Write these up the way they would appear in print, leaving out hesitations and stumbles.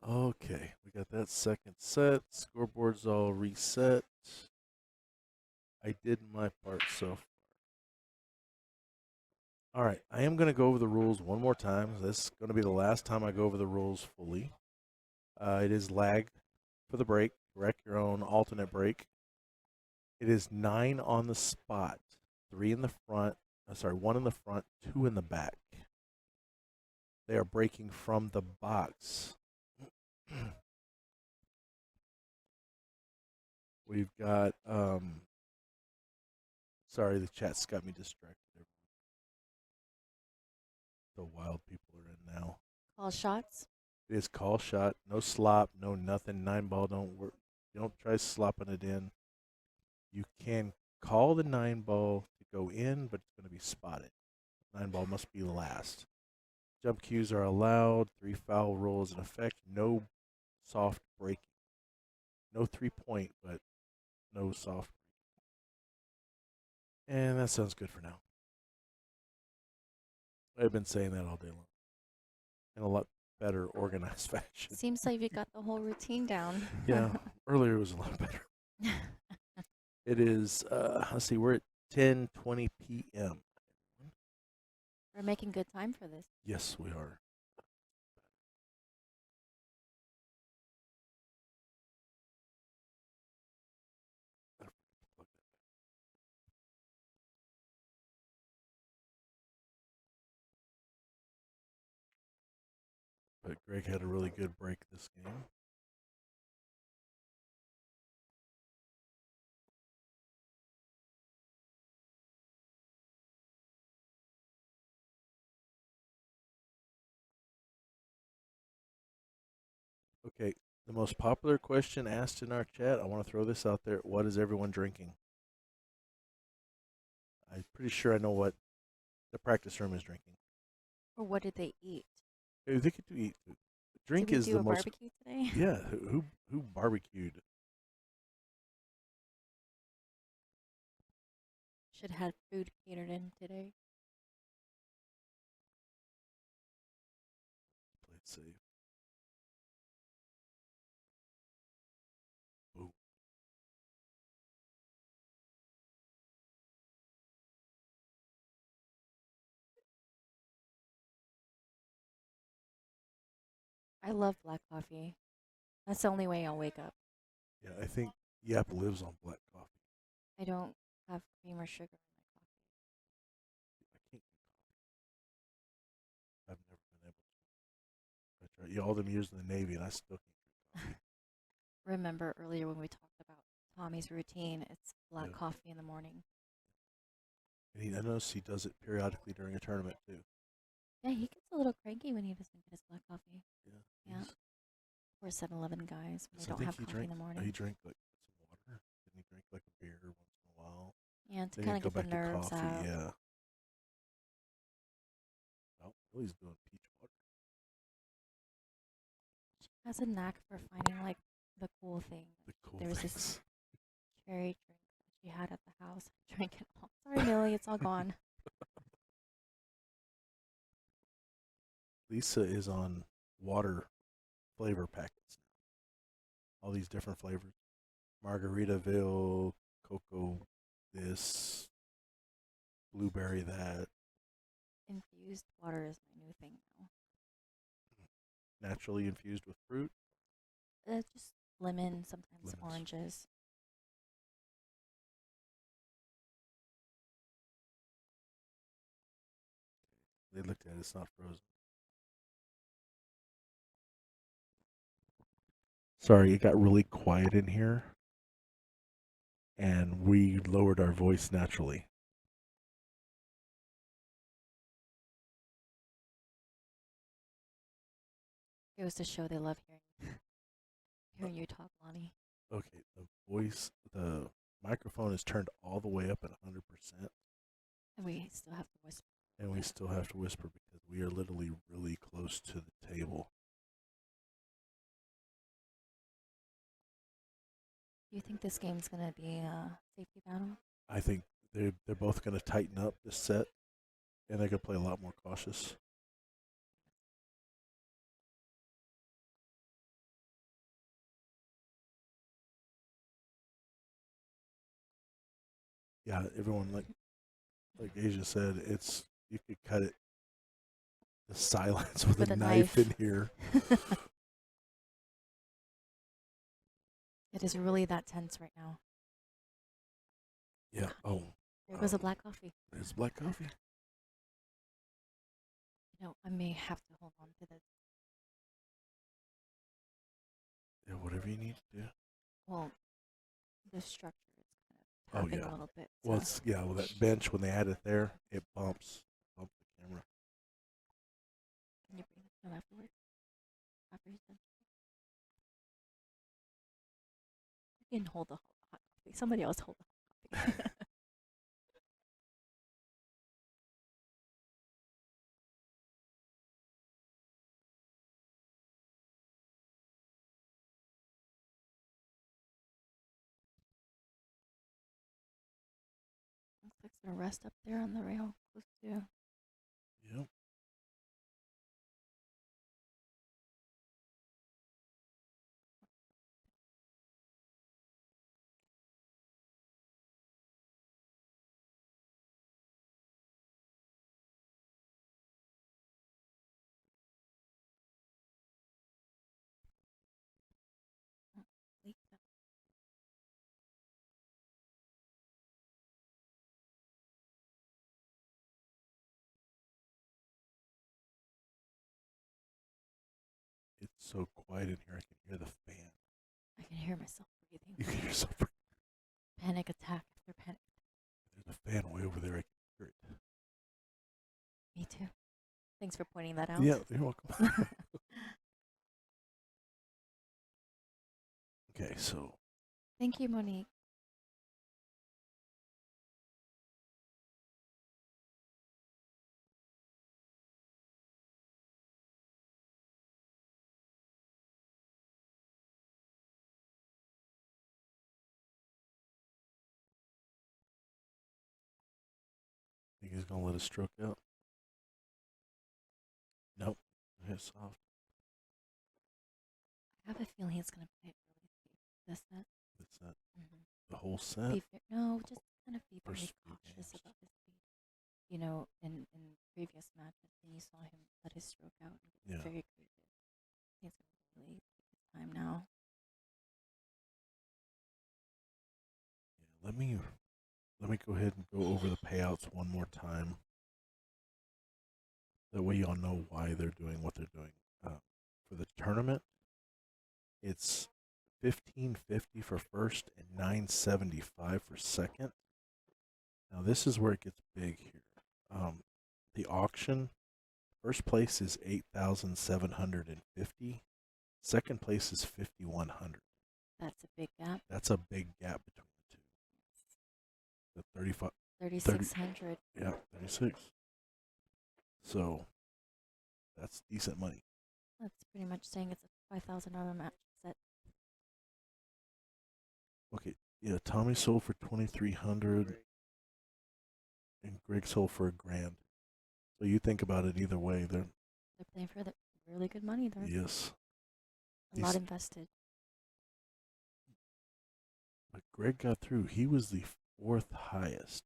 Okay, we got that second set. Scoreboard's all reset. I did my part so far. All right, I am going to go over the rules one more time. This is going to be the last time I go over the rules fully. It is lag for the break. Correct your own alternate break. It is 9 on the spot. 3 in the front. Sorry, 1 in the front, 2 in the back. They are breaking from the box. We've got sorry, the chat's got me distracted. The wild people are in now. Call shots. It is call shot, no slop, no nothing. 9 ball don't work. You don't try slopping it in. You can call the 9 ball to go in, but it's going to be spotted. 9 ball must be last. Jump cues are allowed. 3 foul rules in effect. No soft breaking. No 3-point, but no soft. And that sounds good for now. I've been saying that all day long in a lot better organized fashion. Seems like you got the whole routine down. Yeah, earlier was a lot better. It is, let's see, we're at 10:20 p.m. We're making good time for this. Yes, we are. But Greg had a really good break this game. Okay, the most popular question asked in our chat, I want to throw this out there. What is everyone drinking? I'm pretty sure I know what the practice room is drinking. Or what did they eat? They could do eat. Did Drink we is do the a most. barbecue today? Yeah, who barbecued? Should have food catered in today. Play it safe. Boom. I love black coffee. That's the only way I'll wake up. Yeah, I think Yap lives on black coffee. I don't have cream or sugar in my coffee. I can't. I've never been able to. I tried. Yeah, all them years in the Navy, and I still can't drink Remember earlier when we talked about Tommy's routine? It's coffee. black Yeah, coffee in the morning. and I notice he does it periodically during a tournament too. Yeah, he gets a little cranky when he doesn't get his black coffee. Yeah, Yeah. Or 7-Eleven guys when they I don't think have coffee in the he morning. drank like some water. Didn't he drink like a beer once in a while? Yeah, to Then kind he'd of go get the back to nerves coffee. out. Yeah. Oh, he's doing peach water. Has a knack for finding like the cool thing. The cool There was this things. cherry drink that she had at the house. I drank it all. Sorry, Millie, it's all gone. Lisa is on water flavor packets. All these different flavors. Margaritaville, cocoa, this, blueberry, that, Infused water is my new thing now. naturally infused with fruit, Just lemon, sometimes lemons. oranges. They looked at it, it's not frozen. Sorry, it got really quiet in here, and we lowered our voice naturally. Goes to show they love hearing you talk, Lonnie. Okay, the microphone is turned all the way up at 100%, And we still have to whisper. and we still have to whisper because we are literally really close to the table. Do you think this game's gonna be a safety battle? I think they're both going to tighten up this set, and they're going to play a lot more cautious. Yeah, everyone like Asia said, it's you could cut it the silence with With a a knife in knife. here. It is really that tense right now. Yeah. Oh, There goes a black coffee. there's black coffee. I may have to hold on to this. Yeah, whatever you need to do. Well, the structure is Oh kind of tapping yeah. a little bit. Well, So it's yeah. Well, that bench when they had it there, it bumps the camera. can you bring it afterwards? After he's done, you can hold the hot coffee. Somebody else hold the hot coffee. Looks like it's gonna rest up there on the rail, close to. Yep. Leak that. It's so quiet in here. I can hear the fan. I can hear myself You breathing. can hear yourself. Panic attack after panic. There's a fan way over there. I can hear it. Me too. Thanks for pointing that out. Yeah, you're welcome. Okay, so Thank you, Monique. think he's gonna let it stroke out. Nope. Okay, soft. I have a feeling he's gonna play it really safe. This set. That's that. The whole set. No, just kind of be very First few cautious games. about his speed. In previous matches, when you saw him let his stroke out, he was Yeah. very creative. He's gonna really take his time now. Yeah. Let me go ahead and go over the payouts one more time. That way y'all know why they're doing what they're doing. For the tournament, it's $15.50 for first and $9.75 for second. Now this is where it gets big here. The auction, first place is 8,750. Second place is 5,100. That's a big gap. That's a big gap between the two. The 35, 3,600. yeah, 36. So that's decent money. That's pretty much saying it's a $5,000 match set. Okay, yeah, Tommy sold for 2,300, and Greg sold for $1,000. So you think about it either way. They're playing for the really good money. There's Yes, a lot invested. but Greg got through. He was the fourth highest.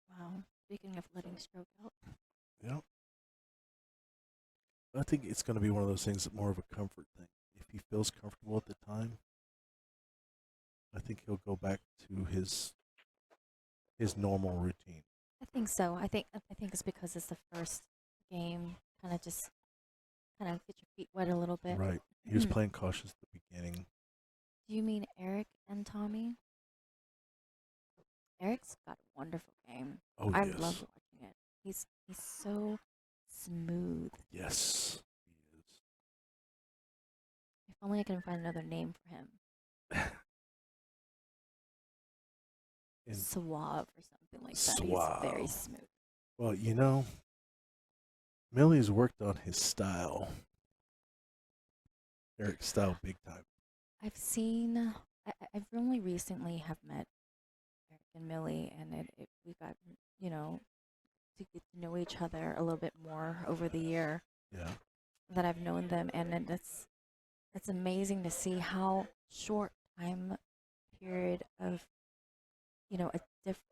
Wow. Speaking of letting stroke out. Yeah. I think it's going to be one of those things that more of a comfort thing. If he feels comfortable at the time, I think he'll go back to his normal routine. I think so. I think it's because it's the first game. Kind of get your feet wet a little bit. Right. He was playing cautious at the beginning. Do you mean Eric and Tommy? Eric's got a wonderful game. Oh, I yes. love watching it. He's so smooth. Yes, he is. If only I can find another name for him. Suave or something like that. Suave. He's very smooth. Well, Millie's worked on his style. Eric's style big time. I've seen. I've only recently have met Eric and Millie, and we got to get to know each other a little bit more over the year Yeah. that I've known them, and it's amazing to see how short time period of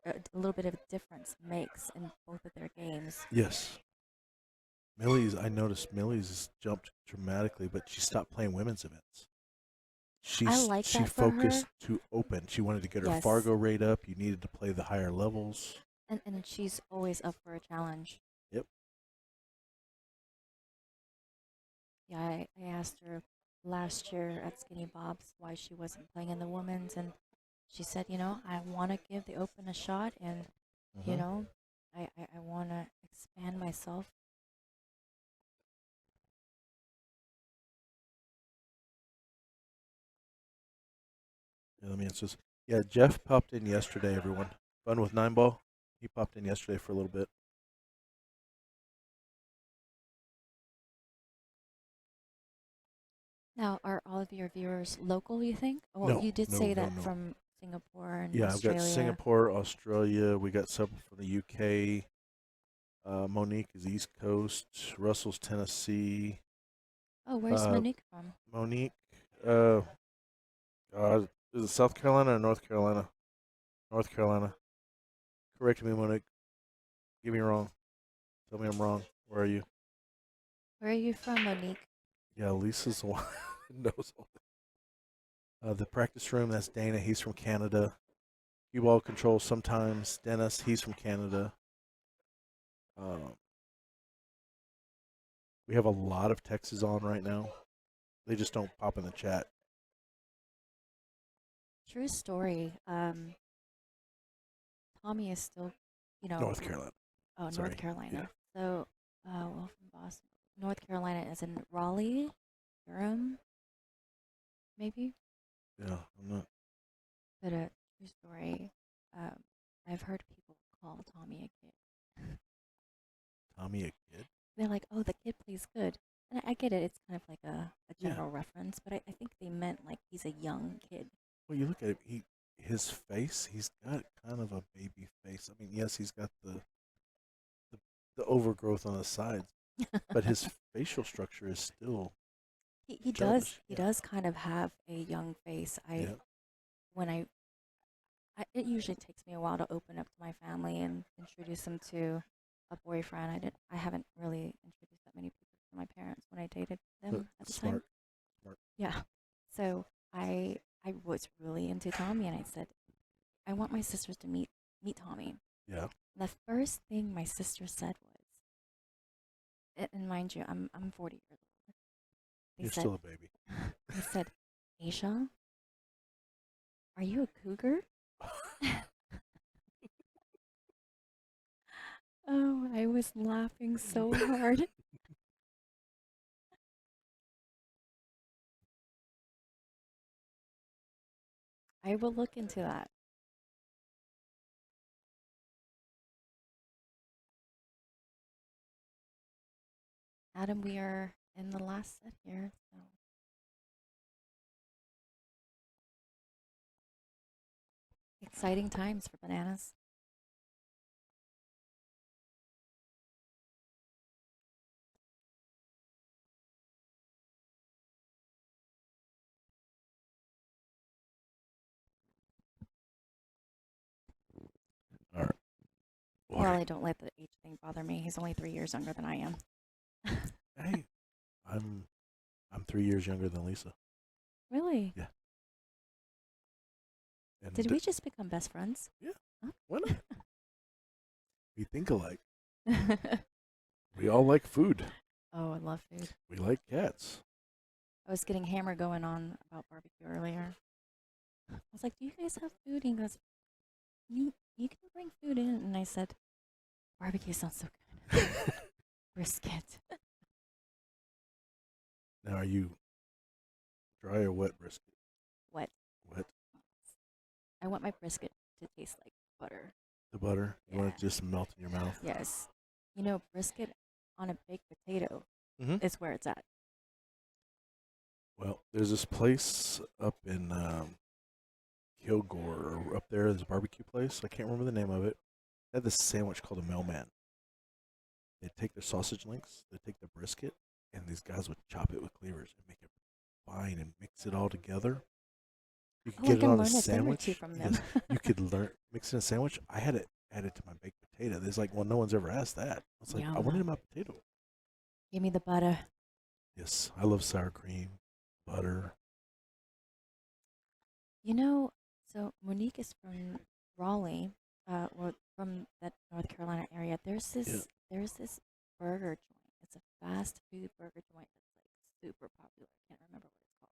a little bit of a difference makes in both of their games. Yes. I noticed Millie's has jumped dramatically, but she stopped playing women's events. I like She that for her. focused to open. She wanted to get her Yes, Fargo rate up. You needed to play the higher levels. and she's always up for a challenge. Yep. Yeah, I asked her last year at Skinny Bob's why she wasn't playing in the women's, and she said, I want to give the open a shot, and you Hmm. know, I want to expand myself. Yeah, let me answer this. Yeah, Jeff popped in yesterday, everyone. Fun with 9 ball. He popped in yesterday for a little bit. Now, are all of your viewers local, you think? Well, No, you did no, say no, that no. from Singapore and Yeah, I've got Australia. Singapore, Australia. We got some from the UK. Monique is East Coast. Russell's Tennessee. Oh, where's Uh, Monique from? Monique, is it South Carolina or North Carolina? North Carolina. Correct me, Monique. Get me wrong. Tell me I'm wrong. Where are you? Where are you from, Monique? Yeah, Lisa's the one who knows all the practice room. That's Dana. He's from Canada. Cue ball control sometimes. Dennis. He's from Canada. Um, we have a lot of Texas on right now. They just don't pop in the chat. True story. Tommy is still, you know, North Carolina. oh, North Sorry. Yeah. Carolina. So, well, from Boston. North Carolina is in Raleigh, Durham, maybe. Yeah. I'm not. But true story. Um, I've heard people call Tommy a kid. Tommy a kid? They're like, "Oh, the kid plays good," and I get it. It's kind of like a Yeah. general reference, but I think they meant like he's a young kid. Well, you look at him. His face. He's got kind of a baby face. I mean, yes, he's got the, the overgrowth on the sides, but his facial structure is still He does childish. he Yeah. does kind of have a young face. Yeah. When it usually takes me a while to open up to my family and introduce them to a boyfriend. I haven't really introduced that many people to my parents when I dated them at the time. Smart. Smart. Yeah. So I was really into Tommy, and I said I want my sisters to meet Tommy. Yeah. The first thing my sister said was, and mind you, I'm 40 years old. They You're said still a baby. they said, Asia, are you a cougar? Oh, I was laughing so hard. I will look into that. Adam, we are in the last set here, so exciting times for bananas. All right. Well, Water. I don't let the age thing bother me. He's only 3 years younger than I am. Hey, I'm I'm 3 years younger than Lisa. Really? Yeah. Did And we just become best friends? yeah, Huh? why not? We think alike. We all like food. Oh, I love food. We like cats. I was getting hammer going on about barbecue earlier. I was like, "Do you guys have food?" And he goes, "You can bring food in." And I said, "Barbecue sounds so good. Brisket." Now, are you dry or wet brisket? What? Wet. I want my brisket to taste like butter. The butter. You want Yeah. it to just melt in your mouth. Yes. Brisket on a baked potato Mm-hmm. is where it's at. Well, there's this place up in Kilgore, or up there. There's a barbecue place. I can't remember the name of it. They had this sandwich called a mailman. They take their sausage links, they take the brisket, and these guys would chop it with cleavers and make it fine and mix it all together. You could Oh, I get it can on a learn a thing or two sandwich. from them. Yes, you could learn mix in a sandwich. I had it added to my baked potato. There's like, well, no one's ever asked that. I was like, I Yum. wanted it in my potato. Give me the butter. Yes, I love sour cream, butter. You know, so Monique is from Raleigh, or from that North Carolina area. Yeah. There's this burger joint. It's a fast food burger joint that's like super popular. I can't remember what it's called.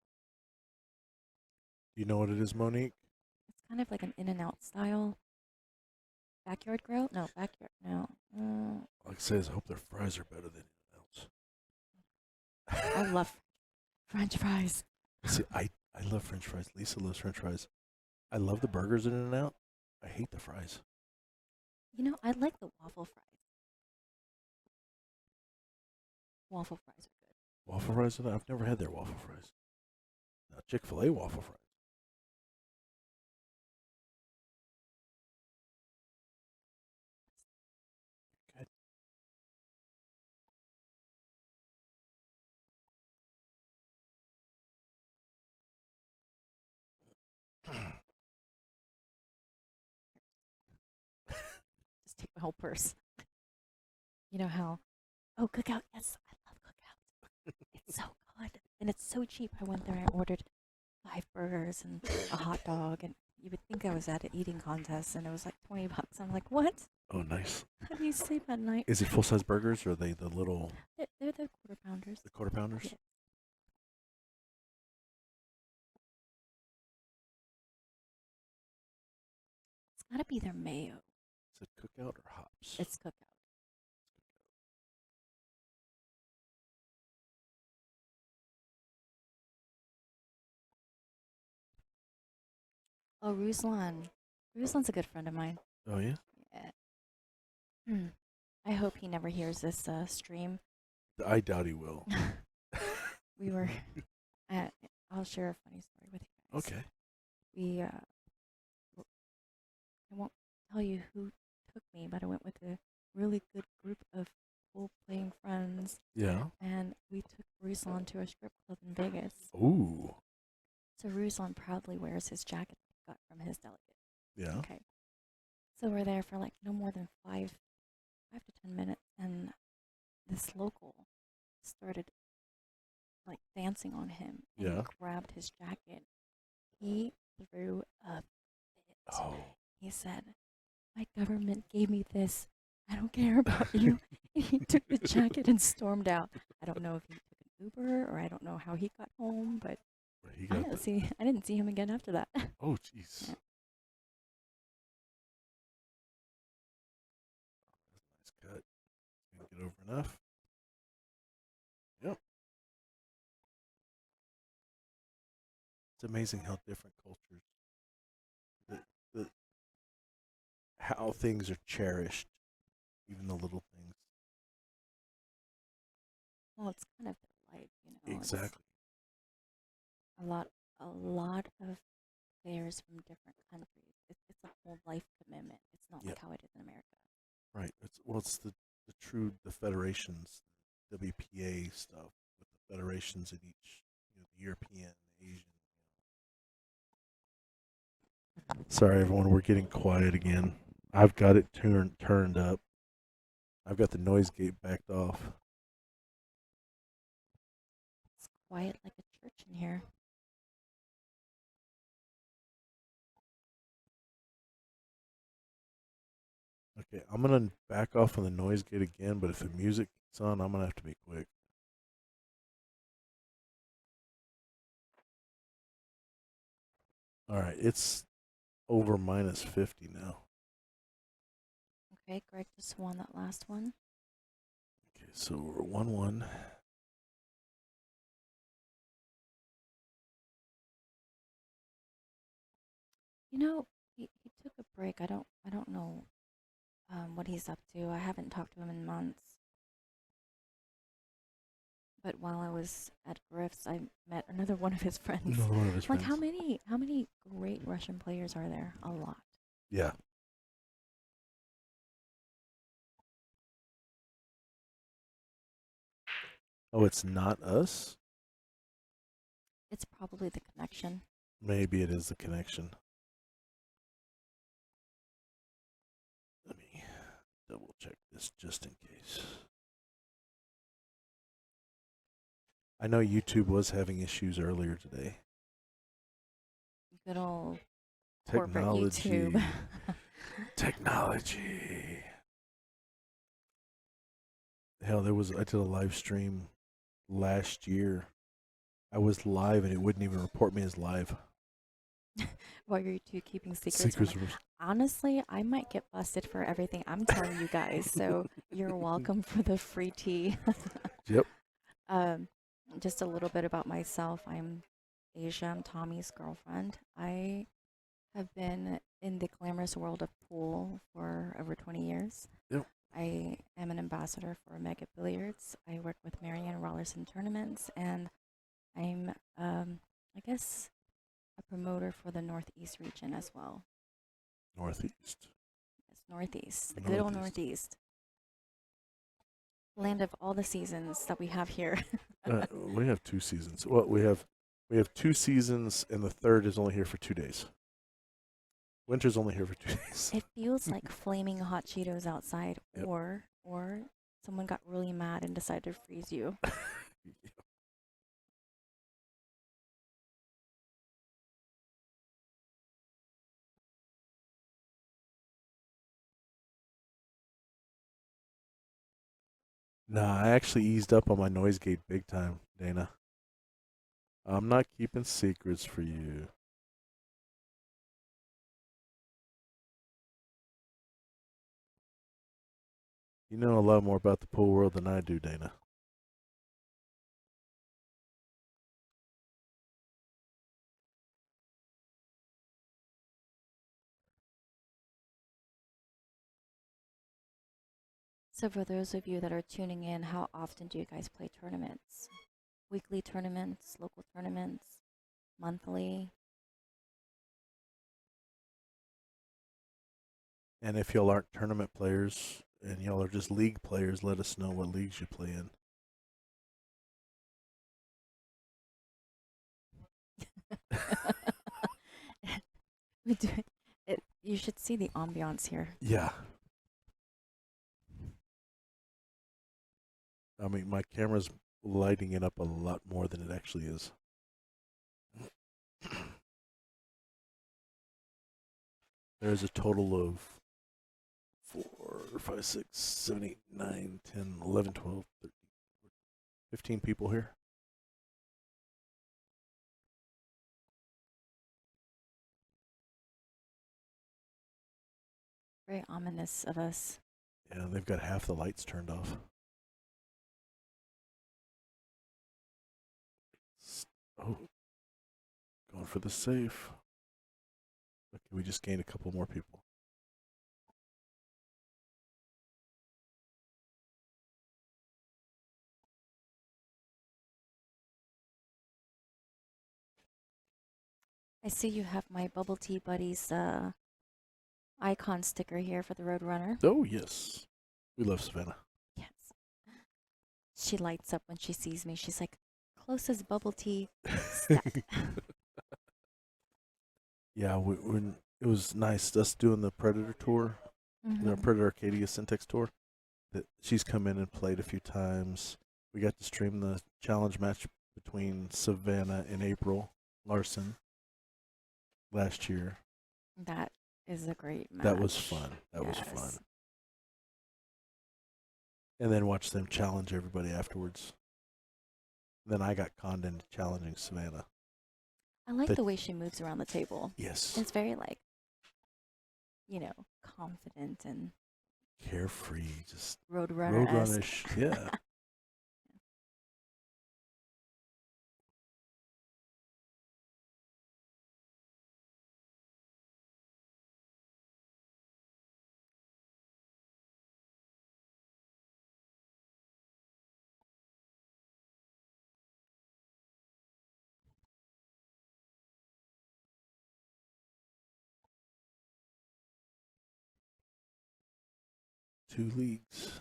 Do you know what it is, Monique? It's kind of like an In-N-Out style backyard grill. No, backyard. No. Like I says, I hope their fries are better than anything I else. love French fries. See, I love French fries. Lisa loves French fries. I love the burgers in and out. I hate the fries. You know, I like the waffle fries. Waffle fries are good. Waffle fries? I've never had their waffle fries. Now, Chick-fil-A waffle fries. Good. Just take my whole purse. You know how? Oh, cookout. Yes, I love cookout. It's so good. And it's so cheap. I went there, I ordered 5 burgers and a hot dog, and you would think I was at an eating contest, and it was like $20. I'm like, what? Oh, nice. How do you sleep at night? Is it full-size burgers or are they the little, They're the quarter pounders. the quarter pounders? Yeah. It's gotta be their mayo. Is it cookout or hops? It's cookout. Oh, Ruslan. Ruslan's a good friend of mine. Oh, yeah? Yeah. Hmm. I hope he never hears this stream. I doubt he will. We were at, I'll share a funny story with you guys. Okay. We, I won't tell you who took me, but I went with a really good group of role playing friends, Yeah. and we took Ruslan to a strip club in Vegas. Ooh. So Ruslan proudly wears his jacket that he got from his delegate. Yeah. Okay. So we're there for like no more than 5 to 10 minutes, and this local started like dancing on him and Yeah. grabbed his jacket. He threw a fit. Oh. He said, "My government gave me this. I don't care about you." And he took the jacket and stormed out. I don't know if he took an Uber or I don't know how he got home, but He I got didn't see him again after that. Oh, jeez. Yeah. Nice cut. Gonna get over enough. Yep. It's amazing how different cultures, the, the, how things are cherished, even the little things. Well, it's kind of their life, you know. It's Exactly. a lot of players from different countries. It's a whole life commitment. It's not Yeah. like how it is in America. Right. It's the federations, WPA stuff with the federations in each, the European, the Asian. Sorry, everyone. We're getting quiet again. I've got it turned up. I've got the noise gate backed off. It's quiet like a church in here. Okay, I'm gonna back off on the noise gate again, but if the music is on, I'm gonna have to be quick. All right, it's over minus 50 now. Okay, Greg just won that last one. Okay, so we're 1-1. You know, he took a break. I don't know what he's up to. I haven't talked to him in months. But while I was at Griff's, I met another one of his friends. Another one of his Like friends. how many great Russian players are there? A lot. Yeah. Oh, it's not us? It's probably the connection. Maybe it is the connection. Let me double check this just in case. I know YouTube was having issues earlier today. Good old corporate YouTube. Technology. Technology. Hell, I did a live stream last year. I was live and it wouldn't even report me as live. While you're two keeping secrets from Secrets me. were Honestly, I might get busted for everything I'm telling you guys. So you're welcome for the free tea. Yep. Um, just a little bit about myself. I'm Asia. I'm Tommy's girlfriend. I have been in the glamorous world of pool for over 20 years. Yep. I am an ambassador for Mega Billiards. I work with Marianne Rollerson Tournaments, and I'm, I guess, a promoter for the Northeast region as well. Northeast. Yes, Northeast, the good old Northeast. Land of all the seasons that we have here. We have 2 seasons. Well, we have 2 seasons, and the third is only here for 2 days. Winter's only here for 2 days. It feels like flaming hot Cheetos outside, Yep. or someone got really mad and decided to freeze you. Nah, I actually eased up on my noise gate big time, Dana. I'm not keeping secrets for you. You know a lot more about the pool world than I do, Dana. So for those of you that are tuning in, how often do you guys play tournaments? Weekly tournaments, local tournaments, monthly? And if y'all aren't tournament players and y'all are just league players, let us know what leagues you play in. We do it. You should see the ambiance here. Yeah. I mean, my camera's lighting it up a lot more than it actually is. There's a total of 4, 5, 6, 7, 8, 9, 10, 11, 12, 13, 15 people here. Very ominous of us. Yeah, they've got half the lights turned off. Oh, going for the safe. Okay, we just gained a couple more people. I see you have my Bubble Tea Buddies icon sticker here for the Roadrunner. Oh, yes. We love Savannah. Yes. She lights up when she sees me. She's like, closest bubble tea step. Yeah, it was nice us doing the Predator tour, the Predator Arcadia Syntax tour. That she's come in and played a few times. We got to stream the challenge match between Savannah and April Larson last year. That is a great match. That was fun. That was fun. And then watch them challenge everybody afterwards. Then I got conned into challenging Savannah. I like the way she moves around the table. Yes. It's very like, confident and carefree, just roadrunner-ish. Yeah. Two leagues.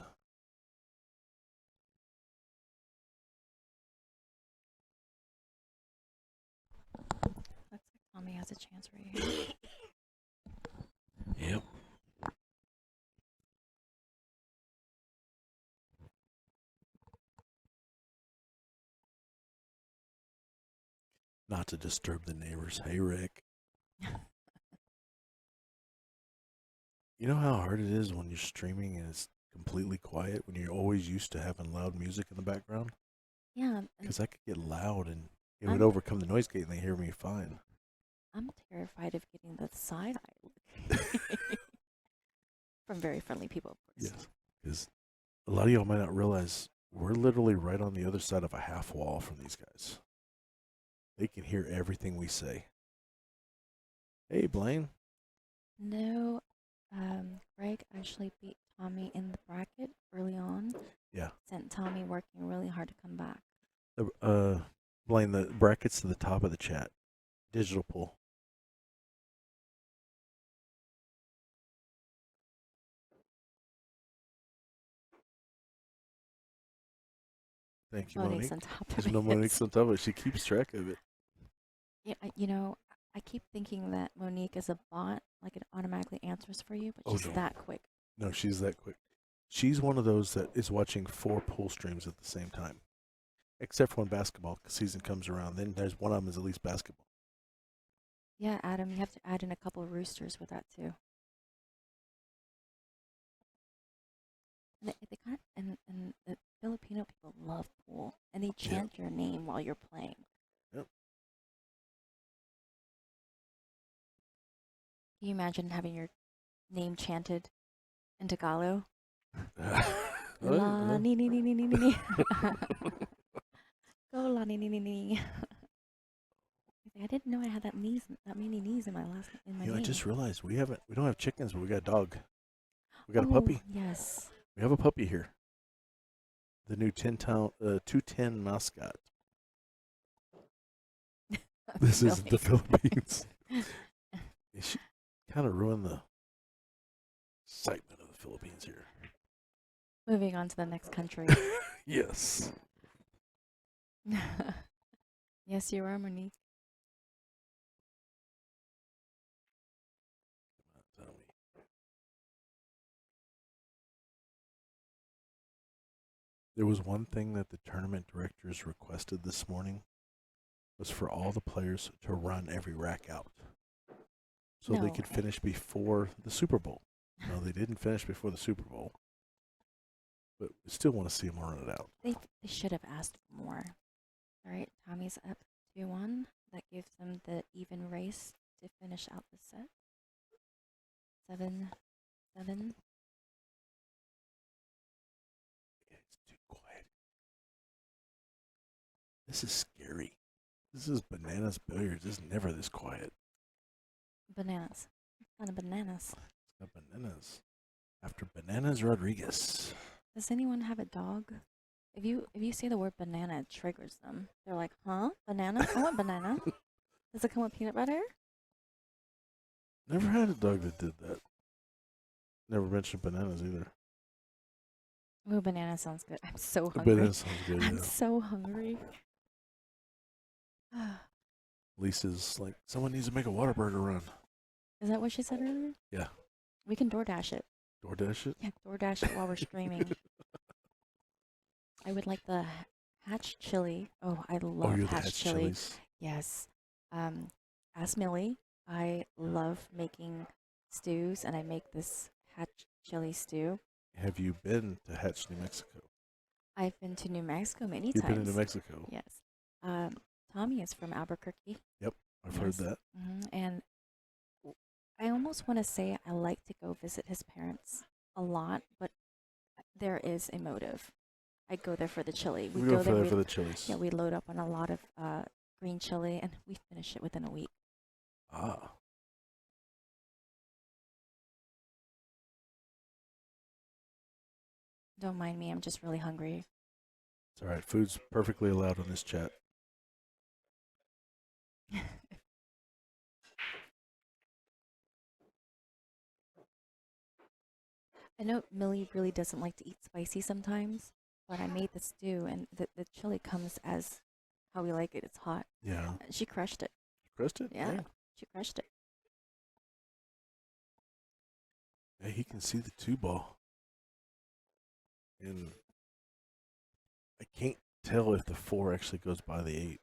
Let's Tommy has a chance right here. Yep. Not to disturb the neighbors. Hey, Rick. You know how hard it is when you're streaming and it's completely quiet when you're always used to having loud music in the background? Yeah, Because I could get loud and it would I'm overcome the noise gate and they hear me fine. I'm terrified of getting the side eye look from very friendly people, of course. Yes. Because a lot of y'all might not realize we're literally right on the other side of a half wall from these guys. They can hear everything we say. Hey, Blaine. No, Greg actually beat Tommy in the bracket early on. Yeah. Sent Tommy working really hard to come back. Blaine, the brackets to the top of the chat. Digital pool. Thank you, Monique's Monique. on top There's of no it. Monique's on top of it. She keeps track of it. Yeah, you know, I keep thinking that Monique is a bot, like it automatically answers for you, but Oh, she's no. that quick. No, she's that quick. She's one of those that is watching 4 pool streams at the same time. Except for when basketball season comes around. Then there's one of them is at least basketball. Yeah, Adam, you have to add in a couple of roosters with that too. And they kind of, and the Filipino people love pool, and they chant your name while you're playing. Yep. Can you imagine having your name chanted in Tagalog? La ni ni ni ni ni ni. Go la ni ni ni ni. I didn't know I had that many knees in my name. I just realized we don't have chickens, but we got a dog. We got a puppy. Yes. We have a puppy here. The new 210 mascot. This is the Philippines. She kind of ruined the excitement of the Philippines here. Moving on to the next country. Yes. Yes, you are, Monique. There was one thing that the tournament directors requested this morning was for all the players to run every rack out so they could finish before the Super Bowl. No, they didn't finish before the Super Bowl, but we still want to see them run it out. They should have asked for more. All right, Tommy's up 2-1. That gives them the even race to finish out the set. 7-7. It's too quiet. This is scary. This is bananas billiards. It's never this quiet. Bananas. What kind of bananas? It's got bananas. After Bananas Rodriguez. Does anyone have a dog? If you say the word banana, it triggers them. They're like, huh? Banana? I want banana. Does it come with peanut butter? Never had a dog that did that. Never mentioned bananas either. Ooh, banana sounds good. I'm so hungry. Banana sounds good, I'm yeah. so hungry. Lisa's like, someone needs to make a Whataburger run. Is that what she said earlier? Yeah. We can DoorDash it. DoorDash it? Yeah, DoorDash it while we're streaming. I would like the hatch chili. Oh, I love hatch chili. Chilies. Yes. Ask Millie. I love making stews, and I make this hatch chili stew. Have you been to Hatch, New Mexico? I've been to New Mexico many You've times. been to New Mexico? Yes. Tommy is from Albuquerque. Yep, I've heard that. And I almost want to say I like to go visit his parents a lot, but there is a motive. I go there for the chili. We go there for the chilies. Yeah, we load up on a lot of green chili, and we finish it within a week. Ah. Don't mind me, I'm just really hungry. It's all right. Food's perfectly allowed on this chat. I know Millie really doesn't like to eat spicy sometimes, but I made the stew, and the chili comes as how we like it. It's hot. Yeah. She crushed it. Crushed it? Yeah. She crushed it. Yeah, he can see the 2 ball. And I can't tell if the 4 actually goes by the 8.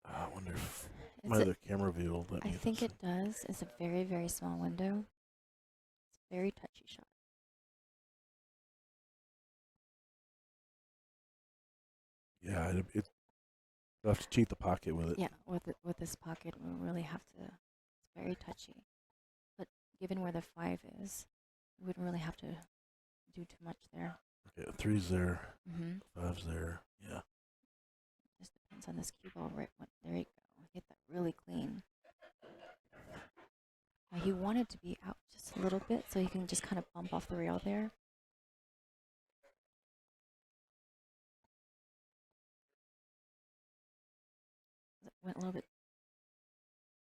I wonder if my It's a, other camera view will let I me think this. it does. It's a very, very small window. It's a very touchy shot. Yeah, you'll have to cheat the pocket with it. Yeah, with this pocket, we really have to. It's very touchy. But given where the 5 is, we wouldn't really have to do too much there. Okay, 3's there, Mm-hmm. 5's there. Yeah. Just depends on this cue ball. Right, there you go. Get that really clean. He wanted to be out just a little bit, so he can just kind of bump off the rail there. It went a little bit.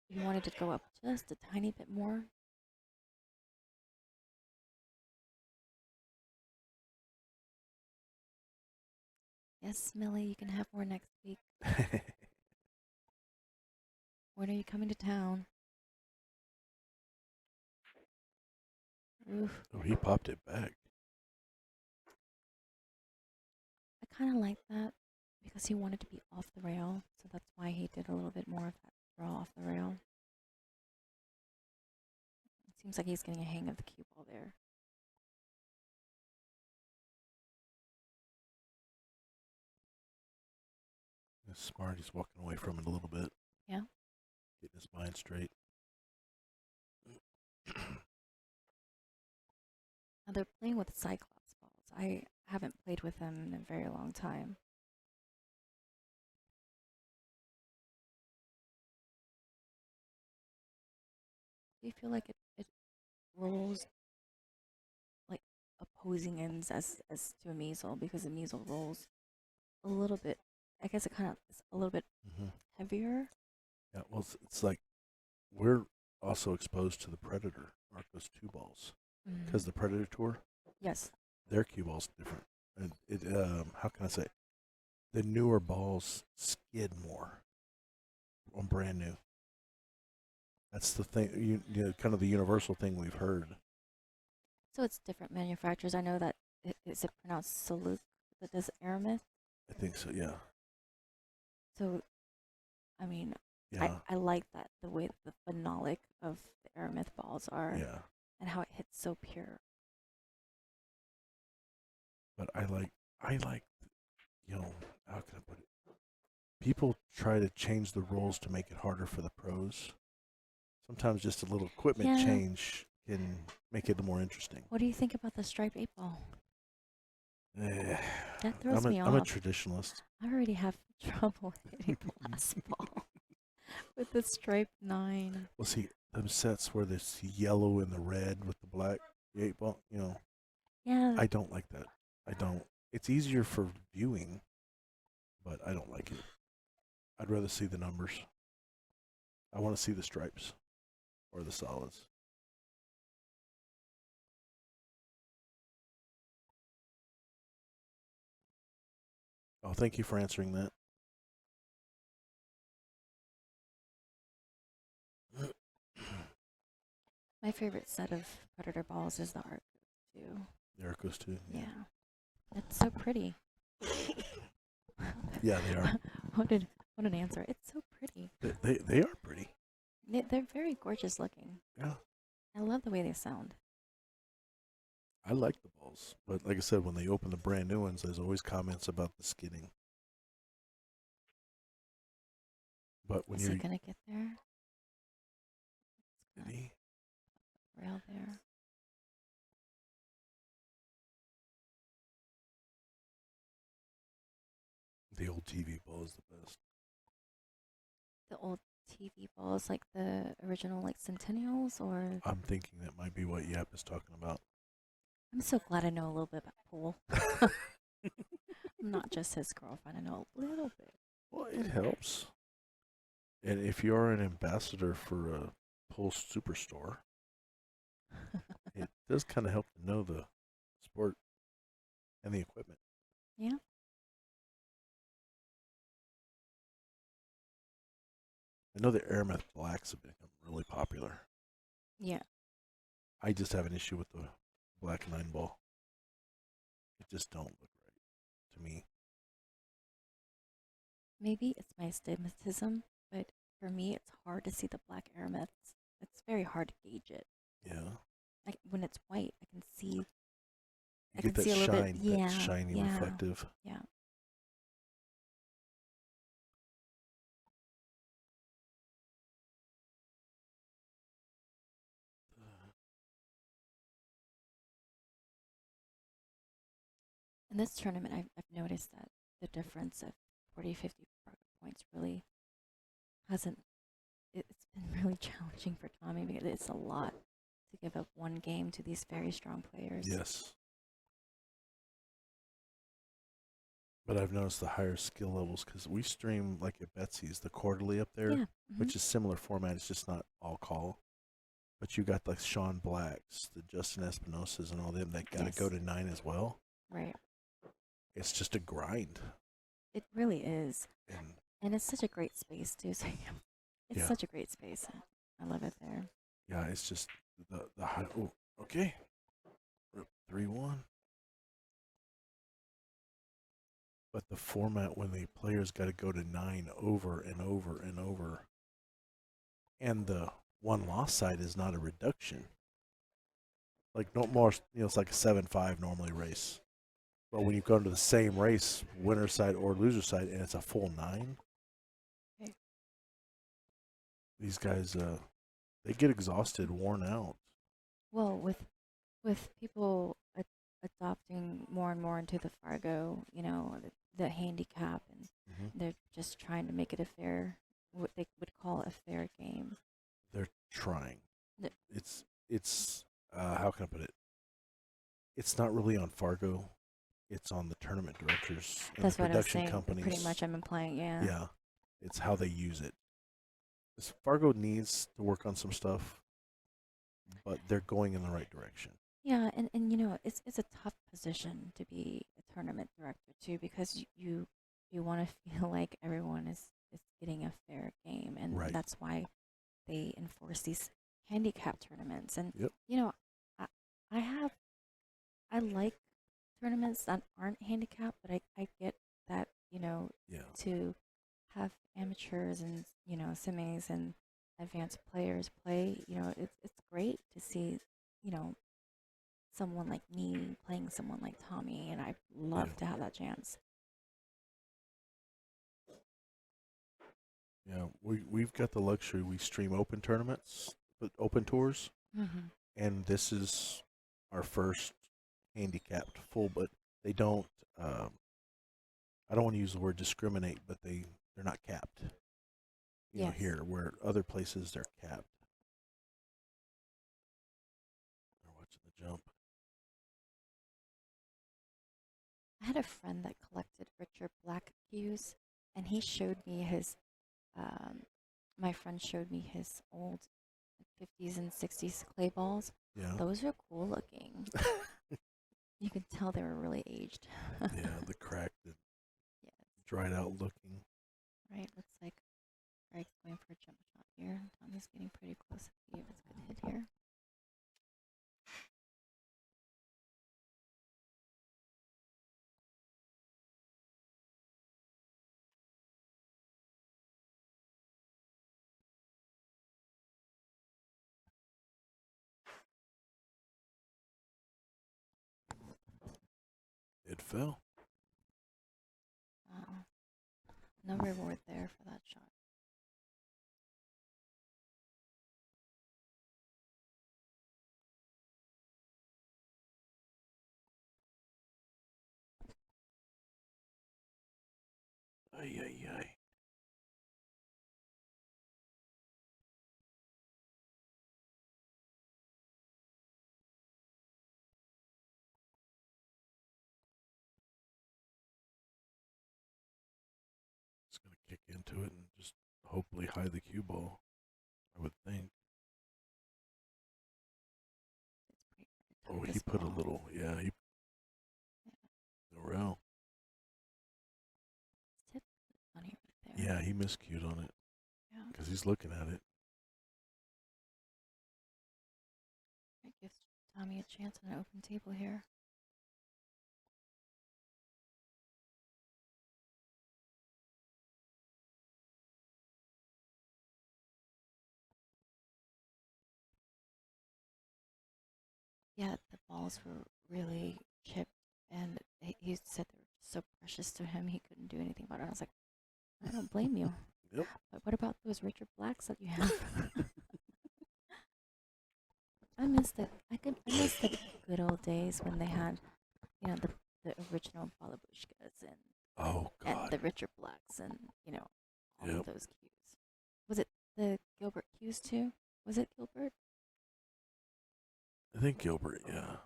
He wanted to go up just a tiny bit more. Yes, Millie, you can have more next week. When are you coming to town? Oof. Oh, he popped it back. I kind of like that because he wanted to be off the rail, so that's why he did a little bit more of that throw off the rail. It seems like he's getting a hang of the cue ball there. He's smart. He's walking away from it a little bit. Yeah. Getting his mind straight. Now they're playing with Cyclops balls. I haven't played with them in a very long time. Do you feel like it rolls like opposing ends as to a measle because the measle rolls a little bit. I guess it kind of is a little bit heavier. Yeah, well, it's like we're also exposed to the Predator, Arcos 2 balls. Because the Predator Tour, Yes. their cue ball's different. And how can I say? The newer balls skid more on brand new. That's the thing, kind of the universal thing we've heard. So it's different manufacturers. I know that is it pronounced Saluk that does Aramith. I think so, yeah. So, I mean, Yeah. I like that the way the phenolic of the Aramith balls are, Yeah. and how it hits so pure. But I like, how can I put it? People try to change the rules to make it harder for the pros. Sometimes just a little equipment change can make it a little more interesting. What do you think about the striped 8 ball? That throws I'm me a off. traditionalist. I already have trouble hitting the last ball with the striped 9. Well, see, them sets where there's yellow and the red with the black, the 8 ball, Yeah. I don't like that. I don't. It's easier for viewing, but I don't like it. I'd rather see the numbers. I want to see the stripes or the solids. Oh, thank you for answering that. My favorite set of Predator balls is the Arc 2. The Arcos too. Yeah. It's so pretty. Yeah, they are. What an answer. It's so pretty. They are pretty. They're very gorgeous looking. Yeah. I love the way they sound. I like the balls, but like I said, when they open the brand new ones, there's always comments about the skidding. But when Is you're it gonna get there? Did he? Rail there. The old TV ball is the best. The old TV balls, like the original, like Centennials, or I'm thinking that might be what Yap is talking about. I'm so glad I know a little bit about pool. I'm not just his girlfriend. I know a little bit. Well, it helps. And if you are an ambassador for a pool superstore, it does kind of help to know the sport and the equipment. Yeah. I know the Arameth blacks have become really popular. Yeah. I just have an issue with the black 9 ball. It just don't look right to me. Maybe it's my astigmatism, but for me, it's hard to see the black arameths. It's very hard to gauge it. Yeah. When it's white, I can see. You I get can that see a little bit. shine, that Yeah, shiny yeah, reflective. yeah. In this tournament, I've noticed that the difference of 40, 50 points really hasn't. It's been really challenging for Tommy because it's a lot to give up one game to these very strong players. Yes. But I've noticed the higher skill levels because we stream like at Betsy's, the quarterly up there, Yeah. which is similar format. It's just not all call. But you got like Sean Blacks, the Justin Espinosas, and all them that got to go to 9 as well. Right. It's just a grind. It really is. And And it's such a great space, too. So it's such a great space. I love it there. Yeah, it's just the high. Oh, okay. 3-1. But the format when the players got to go to 9 over and over and over, and the one loss side is not a reduction. Like no more, it's like a 7-5 normally race. But when you go into the same race, winner side or loser side, and it's a full 9, Okay. these guys, they get exhausted, worn out. Well, with people adopting more and more into the Fargo, the handicap, and they're just trying to make it a fair, what they would call a fair game. They're trying. It's how can I put it? It's not really on Fargo. It's on the tournament directors and That's the what I was production saying. companies. Pretty much, I've been playing. Yeah. Yeah, it's how they use it. 'Cause Fargo needs to work on some stuff, but they're going in the right direction. Yeah, and it's a tough position to be a tournament director too, because you want to feel like everyone is getting a fair game, and Right. that's why they enforce these handicap tournaments. And Yep. I I like tournaments that aren't handicapped, but I get that Yeah. to have amateurs and semis and advanced players play, it's great to see someone like me playing someone like Tommy, and I love to have that chance. Yeah, we've got the luxury. We stream open tournaments, but open tours, and this is our first handicapped full. But they don't. I don't want to use the word discriminate, but they're not capped. You know, here where other places they're capped. They're watching the jump. I had a friend that collected Richard Black cues, and he showed me his. My friend showed me his old 50s and 60s clay balls. Yeah. Those are cool looking. You could tell they were really aged. Yeah, the cracked, dried out looking. Right, looks like Greg's going for a jump shot here. Tommy's getting pretty close to see if it's a good hit here. It fell. No reward there for that shot. Ay, ay, ay. It's going to kick into it and just hopefully hide the cue ball, I would think. Oh, he put a little, the rail. Tip funny right there. Yeah, he miscued on it. Yeah. because he's looking at it. It gives Tommy a chance on an open table here. Yeah, the balls were really chipped, and he said they were so precious to him he couldn't do anything about it. I was like, I don't blame you. Yep. But what about those Richard Blacks that you have? I miss the good old days when they had, the original Balabushkas Oh and God. the Richard Blacks and all Yep. of those cues. Was it the Gilbert cues too? Was it Gilbert? I think Gilbert. Yeah.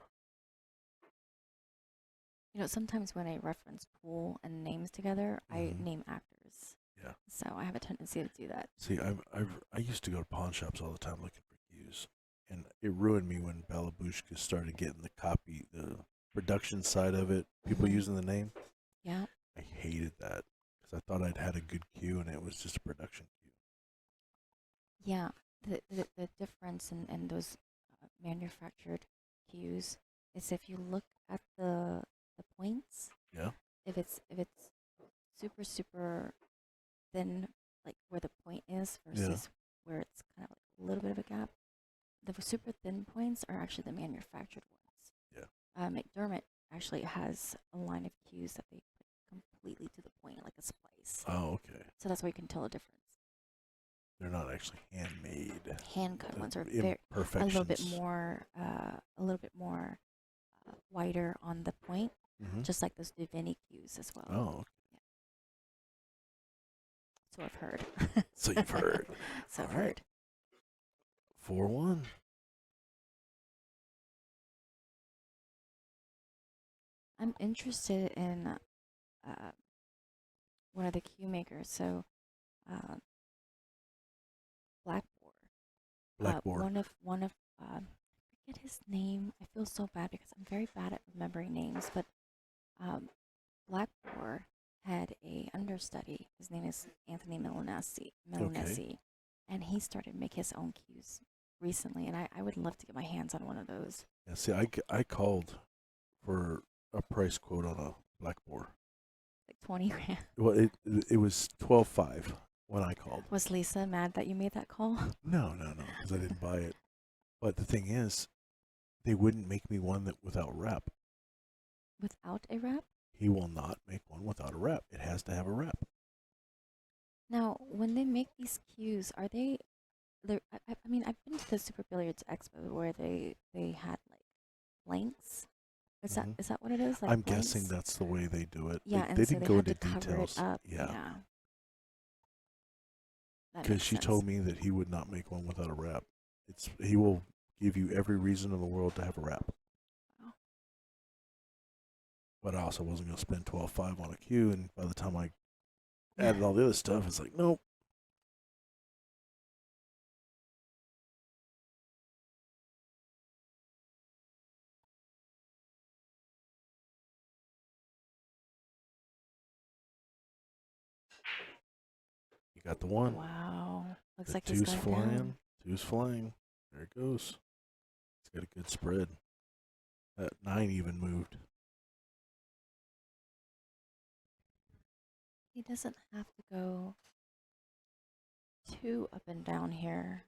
Sometimes when I reference pool and names together, I Hmm. name actors. Yeah. So I have a tendency to do that. See, I used to go to pawn shops all the time looking for cues, and it ruined me when Balabushka started getting the production side of it. People Mhm. using the name. Yeah. I hated that because I thought I'd had a good cue and it was just a production cue. Yeah. The difference in those manufactured cues is if you look at the points, Yeah. if it's super super thin, like where the point is Yeah. versus where it's kind of like a little bit of a gap, the super thin points are actually the manufactured ones. Yeah. McDermott actually has a line of cues that they put completely to the point, like a splice. Oh, okay. So that's why you can tell the difference. They're not actually handmade. Hand cut ones are a Imperfections. a little bit more wider on the point, Mm-hmm. just like those Divini cues as well. Oh, Yeah. So I've heard. so you've heard. So All I've right. heard. 4-1. I'm interested in one of the cue makers. So uh, Black Boar. Blackboard. One of I forget his name. I feel so bad because I'm very bad at remembering names. But um, Black Boar had a understudy. His name is Anthony Milanesi. Okay. And he started to make his own cues recently. And I would love to get my hands on one of those. Yeah. See, I called for a price quote on a Blackboard. Like 20 grand. Well, it was 12.5 when I called. Was Lisa mad that you made that call? No, because I didn't buy it. But the thing is, they wouldn't make me one that without wrap. Without a wrap? He will not make one without a wrap. It has to have a wrap. Now, when they make these cues, are they? I mean, I've been to the Super Billiards Expo where they had like blanks. Hmm. Is that what it is? Like I'm blanks? guessing that's the way they do it. Yeah, They and so didn't they go had into to cover it details. up. Yeah. Yeah, that Because makes she sense. told me that he would not make one without a wrap. He will give you every reason in the world to have a wrap. Wow. But I also wasn't going to spend 12.5 on a cue, and by the time I added all the other stuff, it's like, nope. You got the one. Wow. Looks The like he's two's got it down. flying. Two's flying. There it goes. He's got a good spread. That 9 even moved. He doesn't have to go too up and down here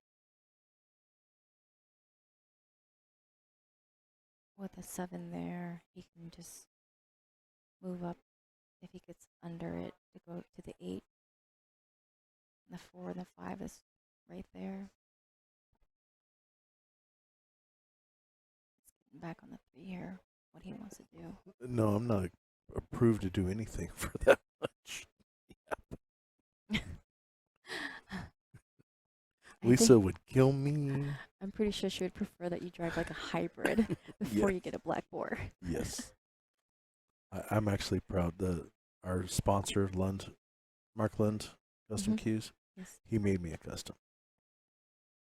with a 7 there. He can just move up if he gets under it to go to the 8. And the 4 and the 5 is right there. Let's get back on the 3 here. What he wants to do. No, I'm not approved to do anything for that much. Lisa would kill me. I'm pretty sure she would prefer that you drive like a hybrid before Yeah. you get a black boar. Yes. I'm actually proud that our sponsor, Mark Lund, Custom Mhm. Cues, Yes. he made me a custom.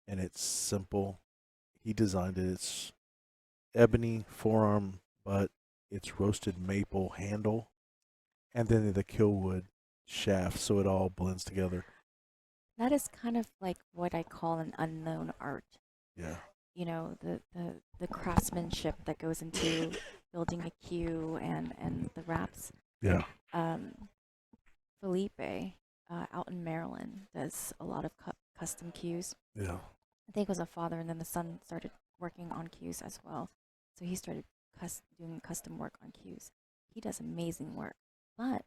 And it's simple. He designed it. It's ebony forearm, but it's roasted maple handle, and then the kill wood shaft, so it all blends together. That is kind of like what I call an unknown art. Yeah. You know, the craftsmanship that goes into building a cue and the wraps. Yeah. Um, Felipe, out in Maryland, does a lot of custom cues. Yeah. I think it was a father, and then the son started working on cues as well. So he started doing custom work on cues. He does amazing work. But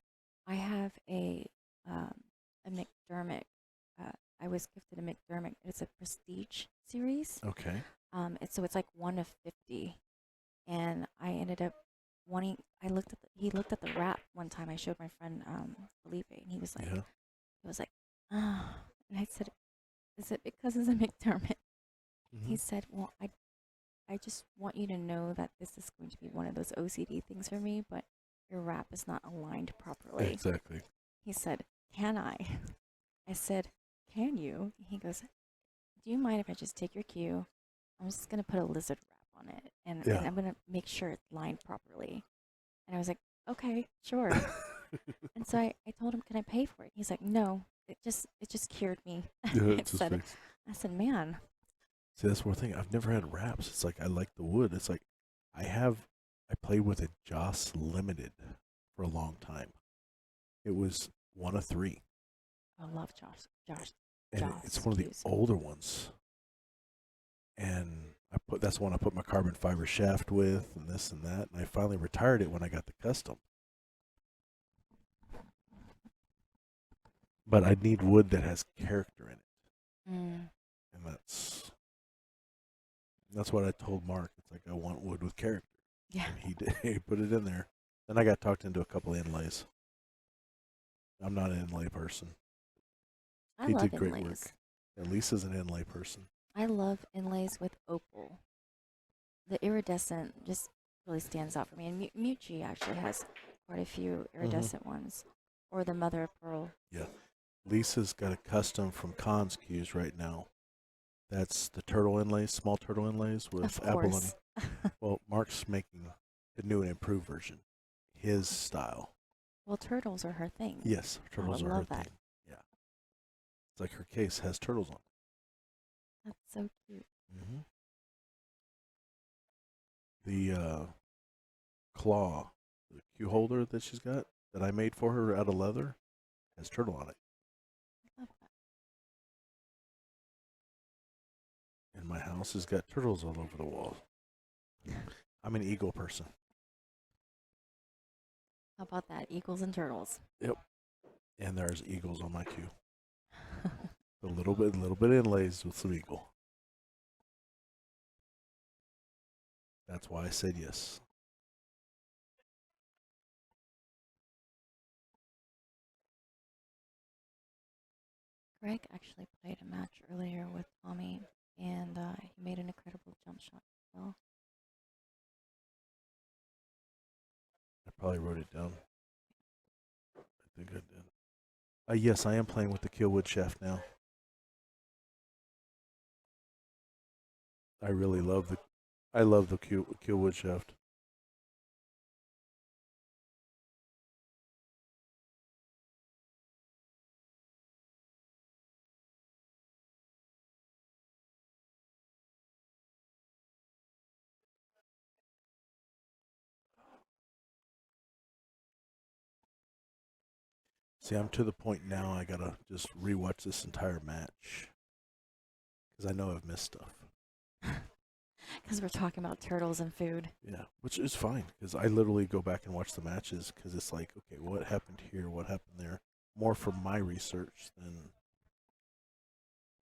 I have um, a McDermott. Uh, I was gifted a McDermott. It's a prestige series. Okay. It's like 1 of 50, and I ended up wanting. He looked at the wrap one time. I showed my friend Felipe, and Yeah. he was like, ah. And I said, is it because it's a McDermott? He Hmm. said, well, I just want you to know that this is going to be one of those OCD things for me, but your wrap is not aligned properly. Exactly. He said, can I? I said, can you? He goes, do you mind if I just take your cue? I'm just going to put a lizard wrap on it, Yeah. and I'm going to make sure it's lined properly. And I was like, okay, sure. And so I told him, can I pay for it? He's like, no, it just cured me. Yeah, I it's just said, fixed. man, See, that's one thing. I've never had wraps. It's like I like the wood. It's like I have. I played with a Joss Limited for a long time. It was 1 of 3, I love and it's Joss one of the cues. older ones. And that's the one I put my carbon fiber shaft with, and this and that. And I finally retired it when I got the custom. But I need wood that has character in it, Mm, and that's what I told Mark. It's like I want wood with character, yeah, and he did. He put it in there. Then I got talked into a couple of inlays. I'm not an inlay person. I He love did great inlays. work. And Lisa's an inlay person. I love inlays with opal. The iridescent just really stands out for me. And Mucci actually has quite a few Hmm. iridescent ones, or the mother of pearl. Yeah. Lisa's got a custom from Cons Cues right now. That's the turtle inlays, small turtle inlays Of with abalone. course. Well, Mark's making the new and improved version, his style. Well, turtles are her thing. Yes, Oh, I turtles are her love that. thing. Yeah, it's like her case has turtles on That's so cute. it. The claw, the cue holder that she's got that I made for her out of leather has turtle on it. I love that. And my house has got turtles all over the wall. I'm an eagle person. How about that? Eagles and turtles. Yep. And there's eagles on my cue. A little bit inlays with some eagle. That's why I said yes. Greg actually played a match earlier with Tommy, and he made an incredible jump shot. So I probably wrote it down. I think I did. Yes, I am playing with the Killwood Chef now. I really love the. I love the Killwood Chef. See, I'm to the point now. I gotta just rewatch this entire match because I know I've missed stuff. because we're talking about turtles and food. Yeah, which is fine because I literally go back and watch the matches because it's like, okay, what happened here? What happened there? More from my research than.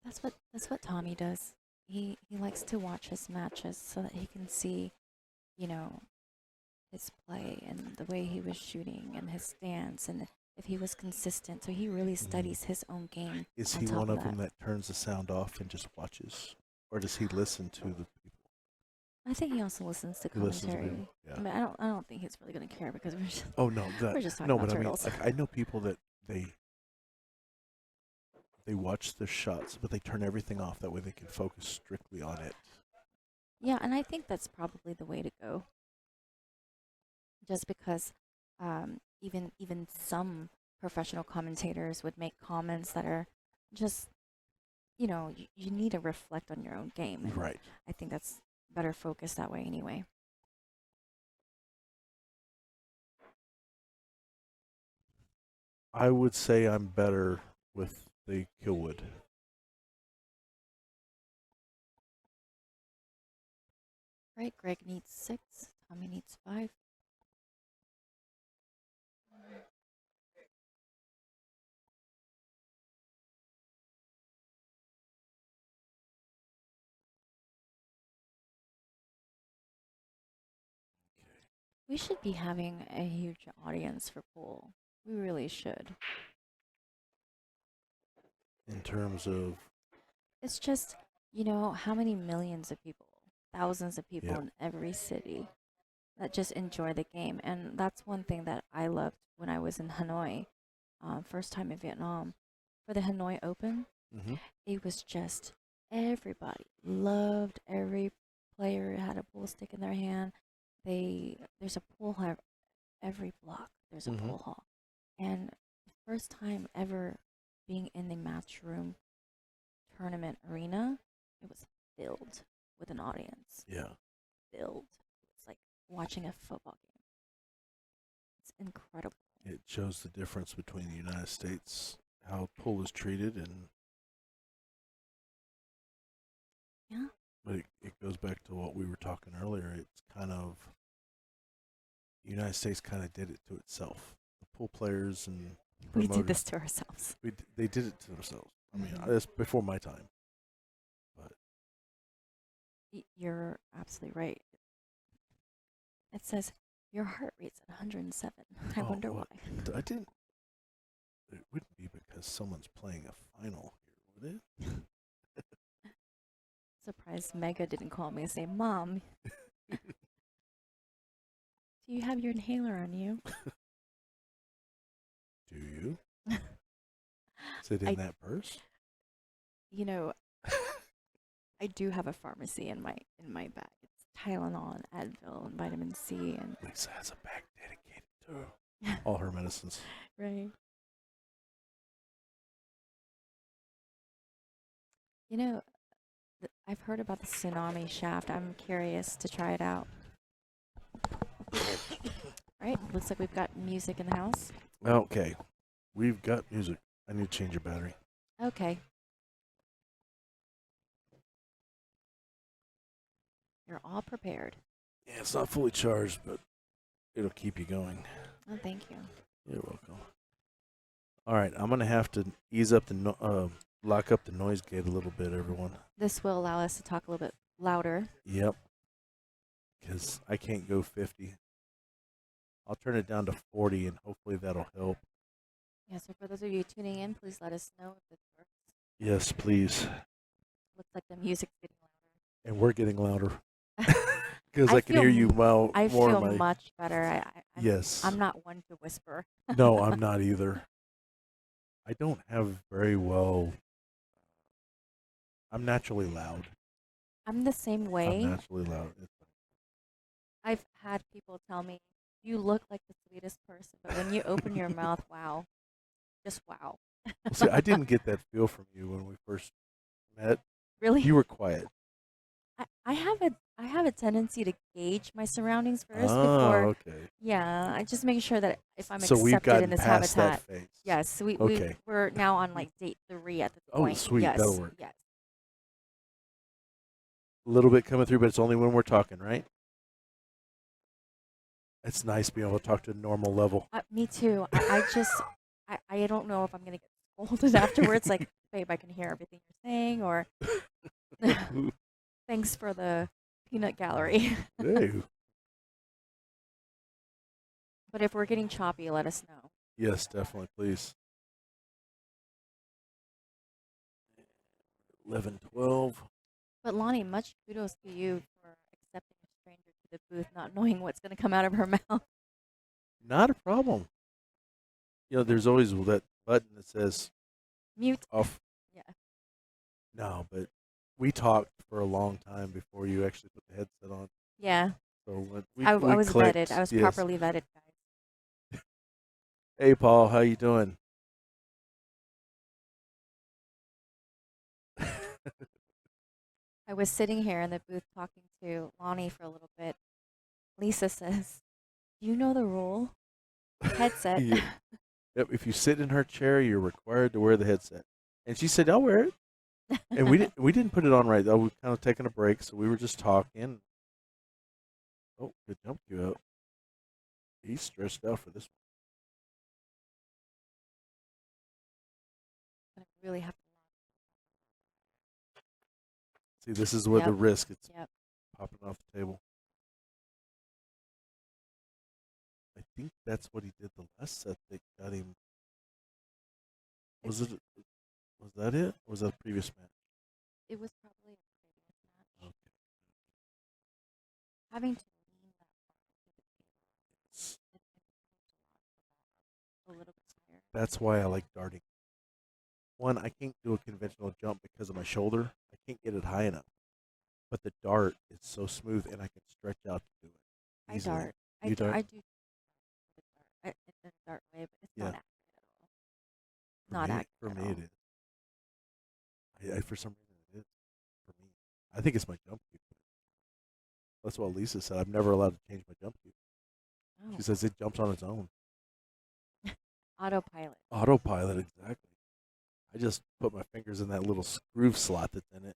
That's what Tommy does. He likes to watch his matches so that he can see, you know, his play and the way he was shooting and his stance and if he was consistent. So he really Mhm. studies his own game Is on he top one of of that. them that turns the sound off and just watches, or does he listen to the people? I think he also listens to He listens to people. commentary. Yeah. I mean, I don't think he's really gonna care because Oh no, we're just talking no, about but I mean, turtles. like I know people that they watch the shots, but they turn everything off. That way they can focus strictly on it. Yeah, and I think that's probably the way to go. Just because even some professional commentators would make comments that are just, you need to reflect on your own game. And Right. I think that's better focused that way anyway. I would say I'm better with the Killwood. Right, Greg needs 6, Tommy needs 5. We should be having a huge audience for pool. We really should. In terms of, It's just, how many millions of people, thousands of people yep. in every city that just enjoy the game. And that's one thing that I loved when I was in Hanoi, first time in Vietnam. For the Hanoi Open, Mm-hmm. it was just everybody loved every player had a pool stick in their hand. There's a pool hall every block. There's a Mm-hmm. pool hall, and the first time ever being in the match room tournament arena, it was filled with an audience. Yeah. Filled. It's like watching a football game. It's incredible. It shows the difference between the United States, how pool is treated, and Yeah. but it goes back to what we were talking earlier. It's kind of the United States kind of did it to itself. The pool players and We did promoters, this to ourselves. they did it to themselves. I mean, Mhm. that's before my time, but You're absolutely right. It says your heart rate's at 107. I oh, wonder well, why. I didn't. It wouldn't be because someone's playing a final here, would it? Surprised Mega didn't call me and say, Mom, do you have your inhaler on you? Do you? Is it in I, that purse? you know, I do have a pharmacy in my bag. It's Tylenol and Advil and vitamin C and Lisa has a bag dedicated to all her medicines. right. You know, I've heard about the tsunami shaft. I'm curious to try it out. Right, looks like we've got music in the house. Okay, we've got music. I need to change your battery. Okay. You're all prepared. Yeah, it's not fully charged, but it'll keep you going. Oh, thank you. You're welcome. All right, I'm gonna have to ease up the lock up the noise gate a little bit, everyone. This will allow us to talk a little bit louder. Yep, because I can't go 50. I'll turn it down to 40, and hopefully that'll help. Yeah, so for those of you tuning in, please let us know if it works. Yes, please. Looks like the music's getting And we're getting louder louder. because I can hear you well I more. feel much better. Yes. I'm not one to whisper. No, I'm not either. I don't have very well. I'm naturally loud. I'm the same I'm way. naturally loud. I've had people tell me, you look like the sweetest person, but when you open your mouth, wow. Just wow. See, I didn't get that feel from you when we first met. Really? You were quiet. I have a tendency to gauge my surroundings first Oh, before. okay. Yeah, I just make sure that if I'm So we've accepted in gotten this past habitat. that phase. Yes, Okay. we're now on like date 3 at this Oh, point. sweet. Yes, That'll work. yes. A little bit coming through, but it's only when we're talking, right? It's nice being able to talk to a normal level. Me too. I don't know if I'm gonna get scolded afterwards. Like, babe, I can hear everything you're saying, or thanks for the peanut gallery. Hey. But if we're getting choppy, let us know. Yes, definitely, please. 11, 12. But Lonnie, much kudos to you for accepting a stranger to the booth, not knowing what's going to come out of her mouth. Not a problem. There's always that button that says Mute. off. Yeah. No, but we talked for a long time before you actually put the headset on. Yeah. So I we was clicked. vetted. I was Yes. properly vetted, guys. Hey, Paul, how you doing? I was sitting here in the booth talking to Lonnie for a little bit. Lisa says, "Do you know the rule? Headset." Yep. Yep. If you sit in her chair, you're required to wear the headset. And she said, "I'll wear it." And we didn't put it on right though. We kind of taking a break, so we were just talking. Oh, good jump you out. He's stressed out for this I really have to. one. See, this is where the Yep. risk it's Yep. popping off the table. I think that's what he did the last set that got him. Was it? Was that it? Or was that a previous match? It was probably a previous match. Okay. Having to lean that S- far into the table, a little bit higher. That's why I like darting. One, I can't do a conventional jump because of my shoulder. I can't get it high enough. But the dart is so smooth, and I can stretch out to do it I easily. dart. You dart? I do the dart. In a dart way, but it's Yeah. not accurate at all. Not accurate For at me, all. it is. For some reason, it is for me. I think it's my jump cue. That's what Lisa said. I'm never allowed to change my jump cue. Oh. She says it jumps on its own. Autopilot. Autopilot, exactly. I just put my fingers in that little groove slot that's in it.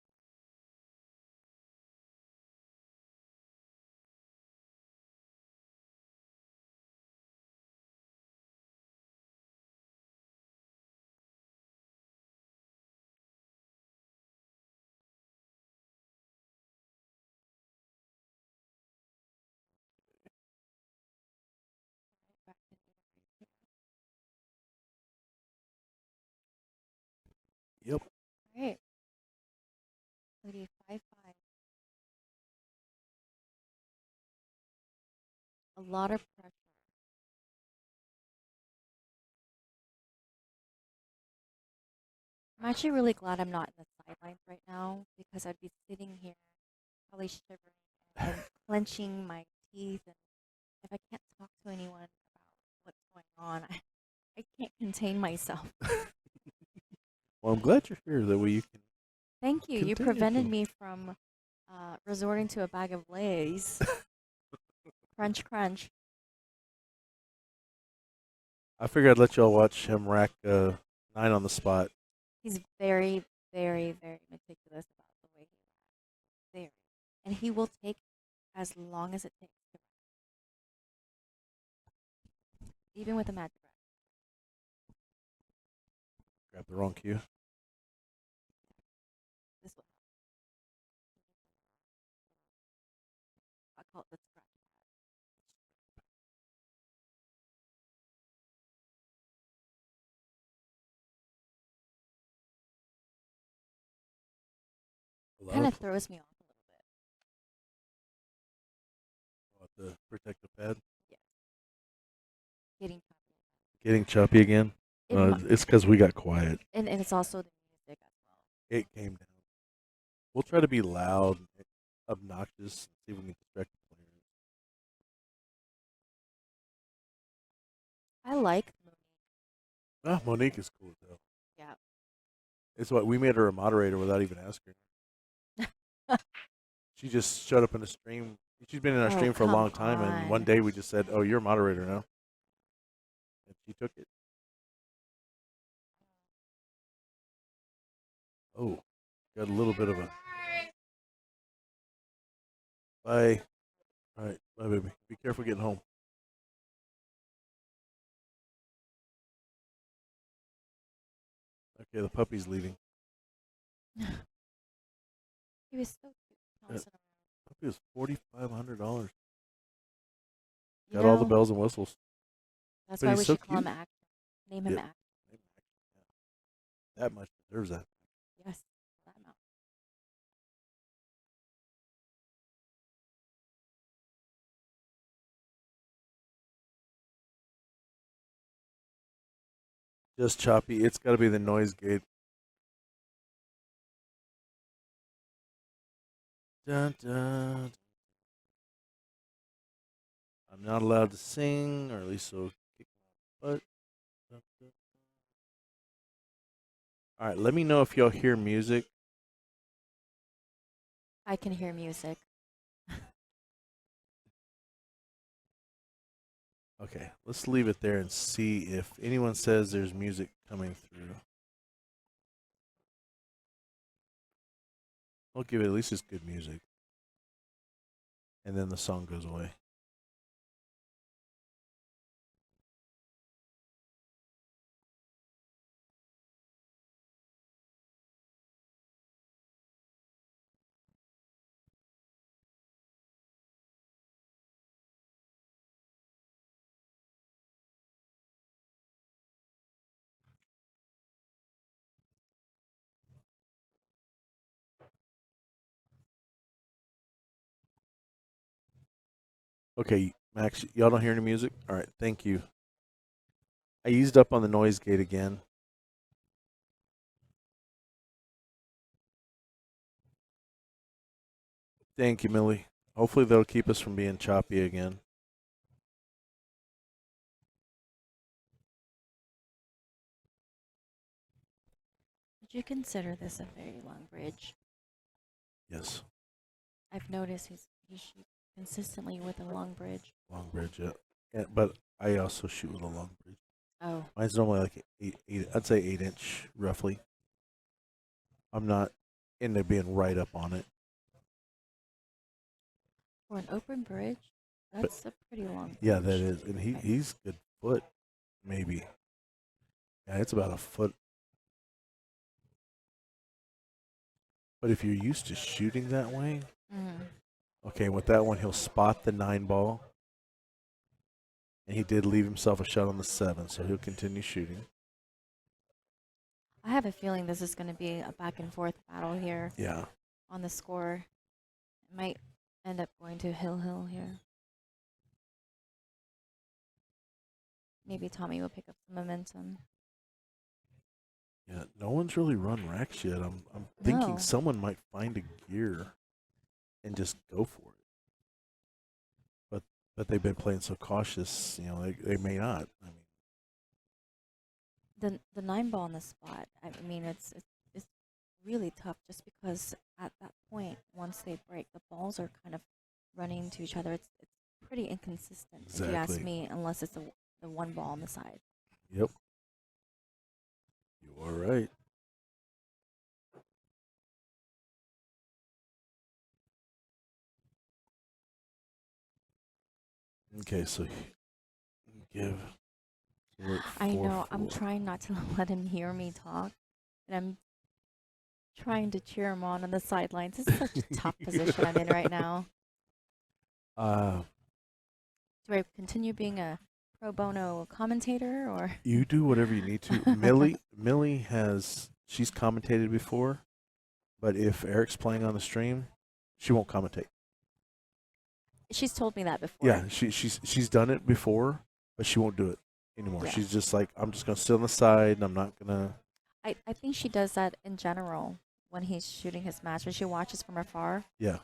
Back into the Yep. right. Right. Lady 5'5". A lot of pressure. I'm actually really glad I'm not in the sidelines right now because I'd be sitting here probably shivering and clenching my teeth. And if I can't talk to anyone about what's going on, I can't contain myself. Well, I'm glad you're here. That way you can Thank you. You continue prevented to. me from resorting to a bag of Lay's. Crunch, crunch. I figured I'd let y'all watch him rack 9 on the spot. He's very, very, very meticulous about the way he acts. Very. And he will take as long as it takes to even with a magic rack. Grab the wrong cue. This will I call it the scratch pad. A lot Kind of of throws me off a little the protective pad. bit. Yes. Getting choppy. Getting choppy again. It's because we got quiet. And it's also the music as well. It came down. We'll try to be loud, and obnoxious, see if we can distract the players. I like Monique. Ah, Monique is cool though. Yeah. It's what we made her a moderator without even asking. She just showed up in the stream. She's been in our Oh, stream for a come long time, and one on. day we just said, "Oh, you're a moderator now," and she took it. Oh, got a little bit of a bye. All right, bye, baby. Be careful getting home. Okay, the puppy's leaving. He was so cute. That Bouncing puppy was $4,500. around. Got all the bells and whistles. That's But why he's we so should call him cute. Actor. Name him Yeah, Actor. that much deserves that. Yes. That amount. Just choppy. It's got to be the noise gate. Dun, dun. I'm not allowed to sing, or at least so kick my butt. Dun, dun. All right, let me know if y'all hear music. I can hear music. Okay, let's leave it there and see if anyone says there's music coming through. I'll give it at least it's good music. And then the song goes away. Okay, Max, y'all don't hear any music? All right, thank you. I eased up on the noise gate again. Thank you, Millie. Hopefully that'll keep us from being choppy again. Would you consider this a very long bridge? Yes, I've noticed he shoots consistently with a long bridge. long bridge, yeah. But I also shoot with a long bridge. Oh, Mine's normally like eight. I'd say 8 inch roughly. I'm not into being right up on it, for an open bridge, but that's a pretty long yeah, bridge. that is, and I, he's good foot maybe. Yeah, it's about a foot. But if you're used to shooting that way, mm, okay, with that one he'll spot the 9 ball, and he did leave himself a shot on the 7, so he'll continue shooting. I have a feeling this is going to be a back and forth battle here Yeah, on the score. It might end up going to Hill here. Maybe Tommy will pick up some momentum. yeah. No one's really run racks yet. I'm thinking No, someone might find a gear and just go for it. But they've been playing so cautious. You know, they may not. I mean, the 9 ball on the spot. I mean, it's really tough just because at that point, once they break, the balls are kind of running to each other. It's pretty inconsistent, if you ask exactly. me, unless it's the 1 ball on the side. Yep, you are right. Okay, so give look I four know. I'm four. trying not to let him hear me talk, and I'm trying to cheer him on the sidelines. It's such a tough position I'm in right now. uh, Do I continue being a pro bono commentator or? you do whatever you need to. Millie has she's commentated before, but if Eric's playing on the stream, she won't commentate. She's told me that before. Yeah, she's done it before, but she won't do it anymore. Yeah. She's just like, I'm just gonna sit on the side and I'm not gonna. I think she does that in general when he's shooting his match, when she watches from afar. Yeah.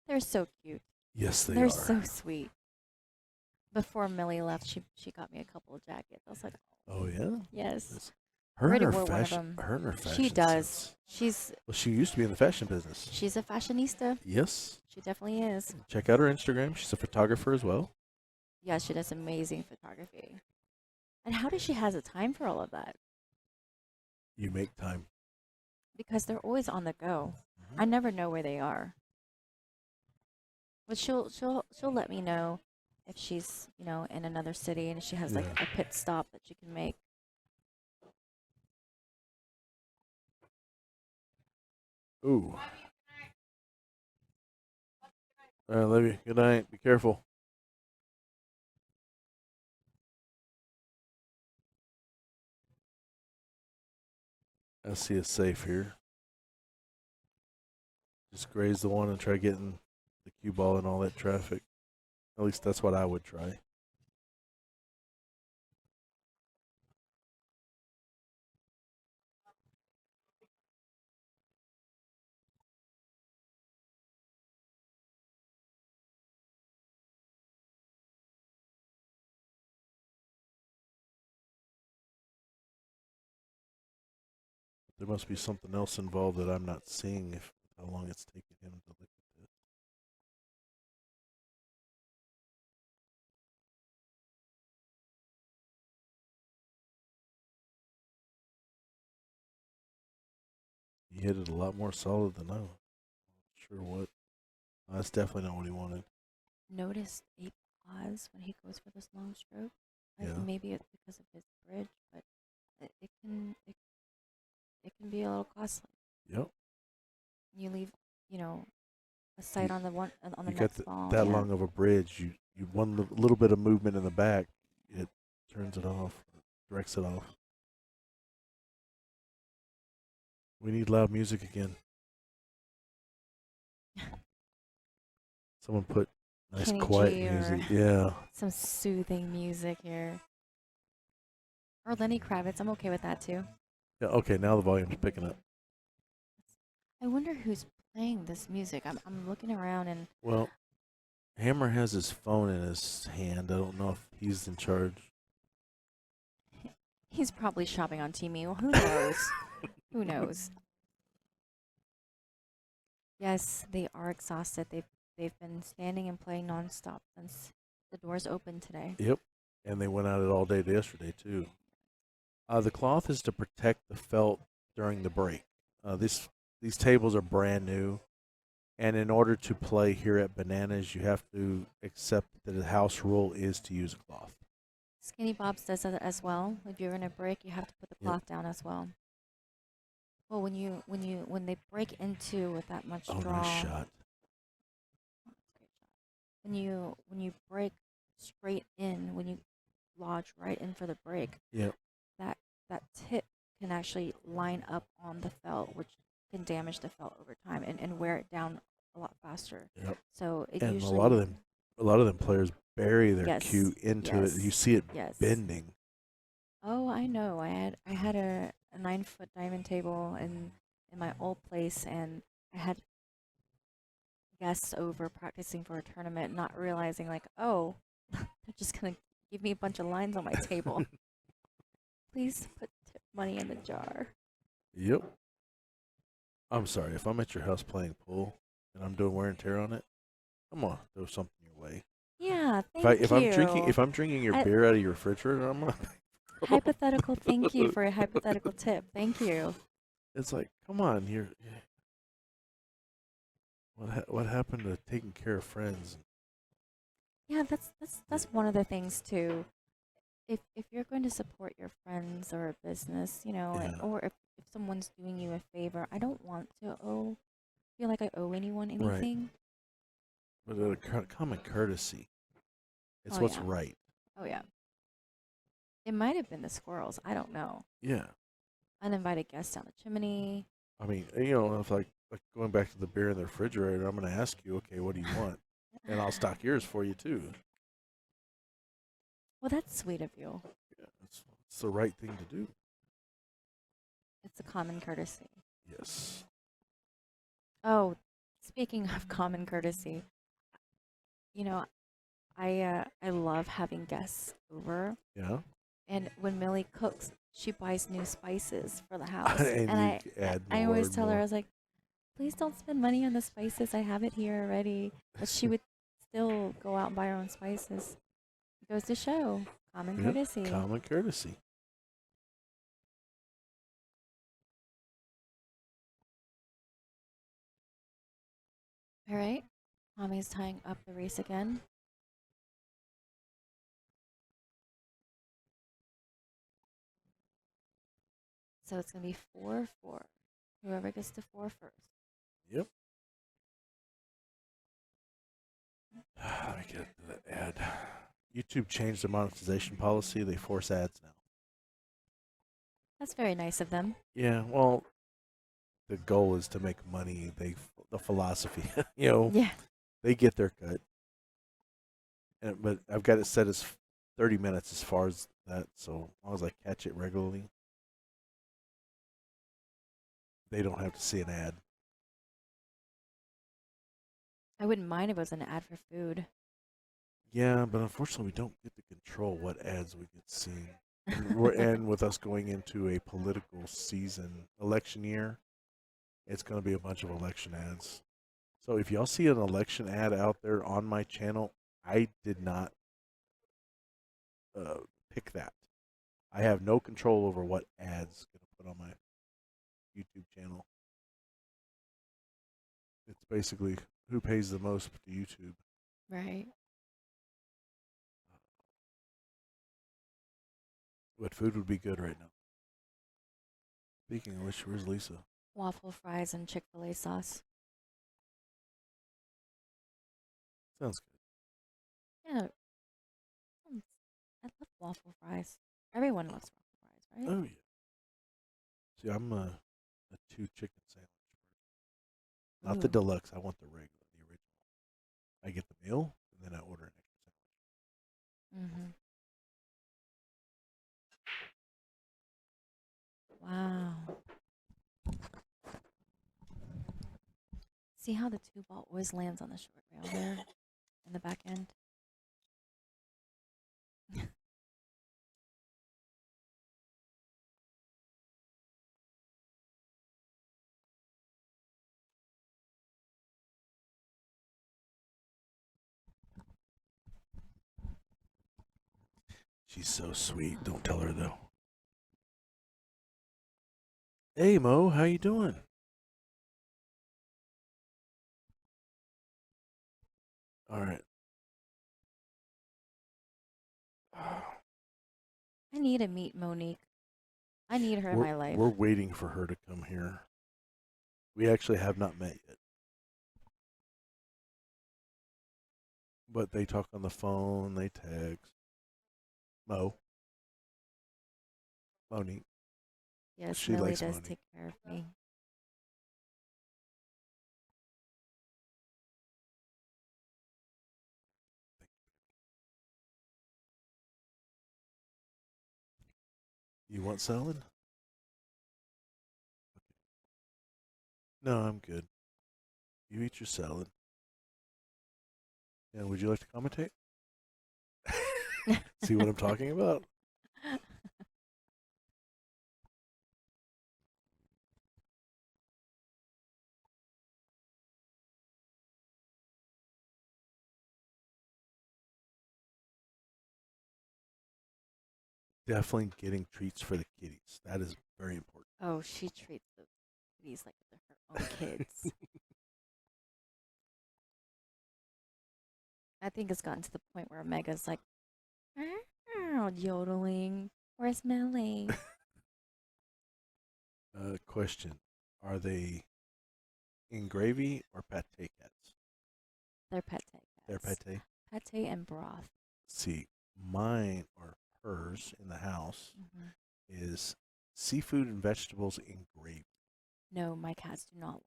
They're so cute. Yes, they They're are. so sweet. Before Millie left, she got me a couple of jackets. I was like, Oh yeah. yes. I Her and already her wore one of fashion. them. Her and her She fashion does. sense. She's Well, she used to be in the fashion business. she's a fashionista. Yes. She definitely is. Check out her Instagram. She's a photographer as well. Yeah, she does amazing photography. And how does she has the time for all of that? You make time. Because they're always on the go. Mhm. I never know where they are. But she'll let me know if she's, in another city and she has like Yeah. a pit stop that she can make. Ooh. All right, love you. Good night. Be careful. I see it's safe here. Just graze the one and try getting the cue ball and all that traffic. At least that's what I would try. There must be something else involved that I'm not seeing. If how long it's taking him to look at this. He hit it a lot more solid than I was sure what. That's definitely not what he wanted. Noticed a pause when he goes for this long stroke. Yeah. Maybe it's because of his bridge, but it can be a little costly. Yep. You leave, you know, a You, sight on the you got next ball. that Yeah. long of a bridge. You one little bit of movement in the back, it turns it off, directs it off. We need loud music again. Someone put nice Kenny quiet G or music. Yeah. some soothing music here. Or Lenny Kravitz. I'm okay with that too. Yeah. Okay. Now the volume's picking up. I wonder who's playing this music. I'm looking around and Well, Hammer has his phone in his hand. I don't know if he's in charge. he's probably shopping on Temu. Well, who knows? Who knows? Yes, they are exhausted. They've been standing and playing nonstop since the doors opened today. Yep. And they went at it all day yesterday too. The cloth is to protect the felt during the break. These tables are brand new, and in order to play here at Bananas, you have to accept that the house rule is to use a cloth. Skinny Bob's does that as well. If you're in a break, you have to put the Yep. cloth down as well. Well, when they break into with that much Oh, draw, nice shot. When you break straight in, when you lodge right in for the break, Yep. that tip can actually line up on the felt, which can damage the felt over time and wear it down a lot faster. Yep. So it And usually a lot of them players bury their yes, cue into it. You see it yes. bending. Oh, I know. I had a 9-foot diamond table in my old place, and I had guests over practicing for a tournament, not realizing like, oh, they're just gonna give me a bunch of lines on my table. Please put tip money in the jar. Yep. I'm sorry if I'm at your house playing pool and I'm doing wear and tear on it. Come on, throw something your way. Yeah, If thank you. if I'm drinking your beer out of your refrigerator, I'm gonna. Hypothetical. Thank you for a hypothetical tip. Thank you. It's like, come on, you're. What happened to taking care of friends? Yeah, that's one of the things too. If you're going to support your friends or a business, Yeah. or if someone's doing you a favor, I don't want to feel like I owe anyone Right. anything. But a common courtesy. It's Oh, what's yeah. right. Oh yeah. It might have been the squirrels. I don't know. Yeah. Uninvited guests down the chimney. I mean, if like going back to the beer in the refrigerator, I'm going to ask you, okay, what do you want? And I'll stock yours for you too. Well, that's sweet of you. Yeah, it's the right thing to do. It's a common courtesy. Yes. Oh, speaking of common courtesy, I love having guests over. Yeah. And when Millie cooks, she buys new spices for the house. And you I add I more always and tell her, I more. was like, please don't spend money on the spices. I have it here already. But she would still go out and buy her own spices. It goes to show common Yep, courtesy. common courtesy. All right. Tommy's tying up the race again. So it's going to be 4-4. Whoever gets to 4 first. Yep. Let me get to the ad. YouTube changed the monetization policy. They force ads now. That's very nice of them. Yeah, well, the goal is to make money. The philosophy, Yeah. they get their cut. But I've got it set as 30 minutes as far as that. So as long as I catch it regularly, they don't have to see an ad. I wouldn't mind if it was an ad for food. Yeah, but unfortunately, we don't get to control what ads we get seen. And with us going into a political season, election year, it's going to be a bunch of election ads. So if y'all see an election ad out there on my channel, I did not uh, pick that. I have no control over what ads going to put on my YouTube channel. It's basically who pays the most to YouTube. Right. What food would be good right now? Speaking of which, where's Lisa? Waffle fries and Chick-fil-A sauce. Sounds Yeah, I love waffle fries. Everyone loves waffle fries, good. right? Oh yeah. See, I'm a two chicken sandwich. Not the Ooh. deluxe. I want the regular, the original. I get the meal and then I order an extra Mhm. Wow. See how the two ball always lands on the short rail there in the back end? sandwich. She's so sweet. Don't tell her though. Hey Mo, how you doing? All right. I need to meet Monique. I need her in We're my life. we're waiting for her to come here. We actually have not met yet, but they talk on the phone. They text. Mo, Monique. Yes, She Millie likes does Monique. take care of me. You want salad? No, I'm good. You eat your salad. And would you like to commentate? See what I'm talking about? Definitely getting treats for the kitties. That is very important. Oh, she treats the kitties like they're her own kids. I think it's gotten to the point where Mega's like, "Meow," yodeling. Where's Millie? Question: are they in gravy or pate cats? They're pate They're cats. pate. Pate and broth. See, mine or hers in the house Hmm. is seafood and vegetables in gravy. No, my cats do not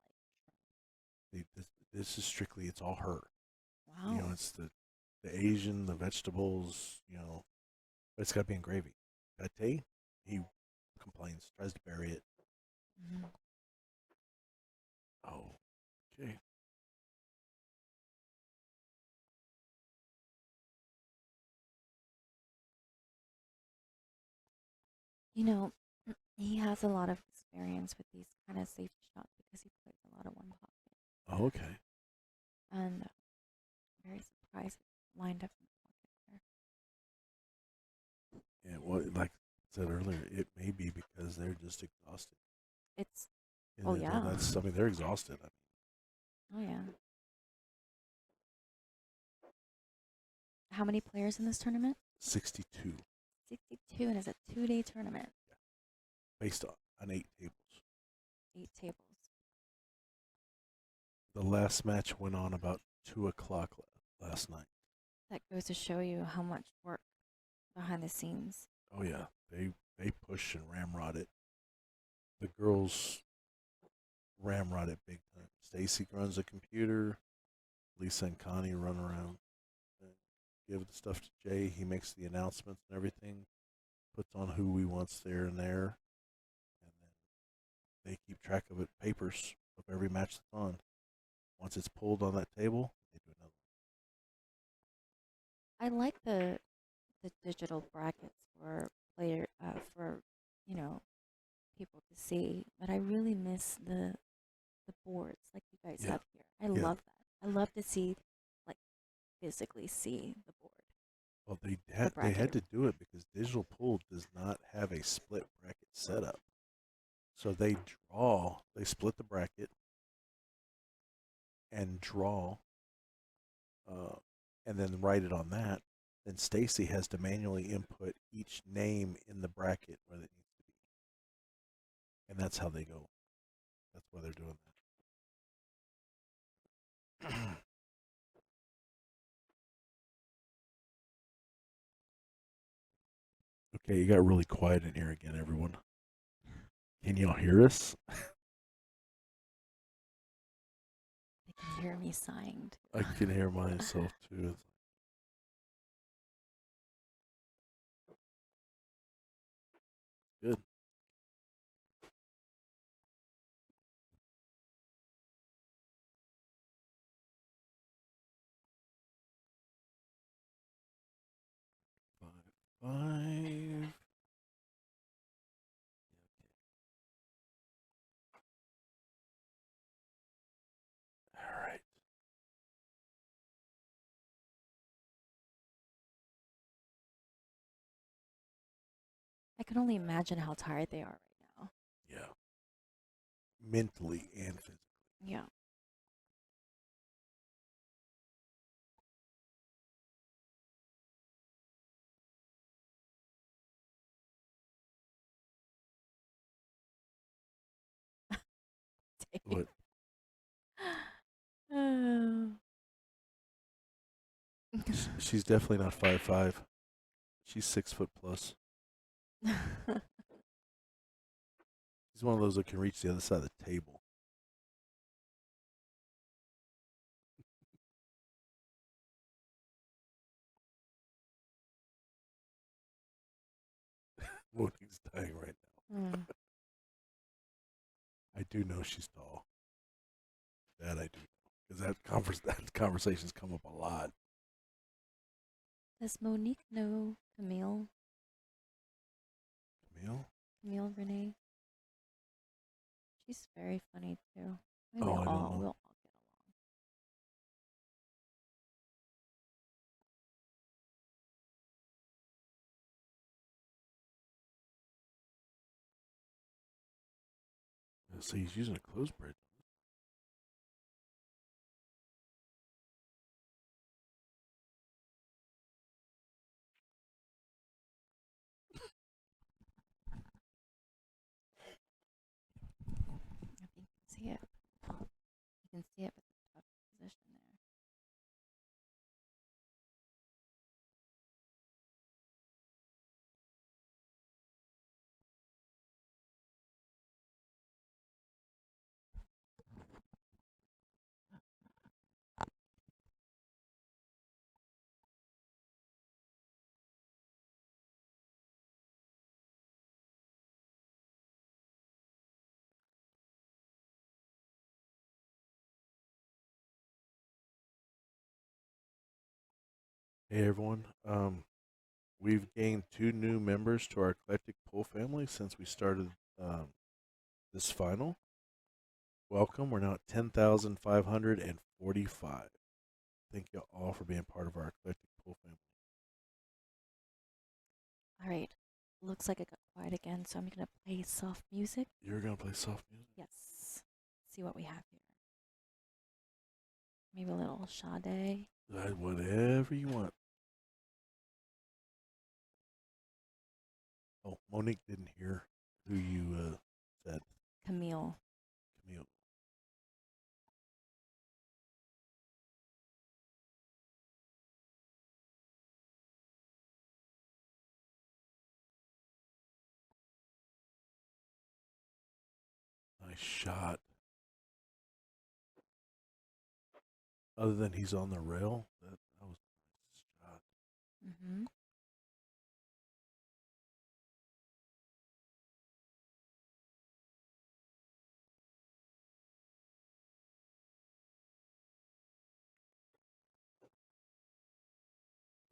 like. This is strictly, it's all her. You know, Wow. it's the Asian, the vegetables. You know, but it's got to be in gravy. Pate, he complains, tries to bury it. Hmm. Oh, okay. You know, he has a lot of experience with these kind of safety shots because he plays a lot of one pocket. Oh, okay. And very surprised it lined up in the pocket Yeah, well, like I said earlier, it may be because they're just exhausted. there. It's, And oh yeah. that's, I mean, they're exhausted. I Oh yeah. How many players in this tournament? 62, 62, and it's a 2-day tournament. based on 8 tables. 8 tables. The last match went on about 2 o'clock last night. That goes to show you how much work behind the scenes. Oh yeah, they push and ramrod it. The girls ramrod it big time. Stacy runs the computer. Lisa and Connie run around and give the stuff to Jay. He makes the announcements and everything. Puts on who he wants there and there, and then they keep track of it, papers of every match that's on. Once it's pulled on that table, they do another I like the digital brackets for player for you know people to see, but I really miss the boards like you guys Yeah, have here. I yeah. love that. I love to see like physically see the board, Well, the they had bracket. to do it because digital pool does not have a split bracket setup. So they draw, they split the bracket and draw, uh, and then write it on that. Then Stacy has to manually input each name in the bracket where it needs to be, and that's how they go. That's why they're doing that. Okay, you got really quiet in here again, everyone. Can y'all hear us? They can hear me sighing I too. can hear myself too. Good. Five, five. All right. I can only imagine how tired they are right now. Yeah. Mentally and physically. Yeah. What? Oh. She's definitely not 5'5". She's 6 foot plus. She's one of those that can reach the other side of the table. Monique's dying right now. Mm. I do know she's tall. That I do know. Because that conversation's come up a lot. Does Monique know Camille? Camille? Camille Renee? She's very funny too. I mean, Oh, I don't know. we'll all get along. So he's using a clothesbridge. I think you can see it. You can see it with the tough position there. Hey, everyone. We've gained 2 new members to our eclectic pool family since we started this final. Welcome. We're now at 10,545. Thank you all for being part of our eclectic pool family. All right. Looks like it got quiet again, so I'm gonna play soft music. You're going to play soft music? Yes. See what we have here. Maybe a little Sade. Whatever you want. Oh, Monique didn't hear who you said. Camille. Camille. Nice shot. Other than he's on the rail, that was a nice shot. Mm-hmm.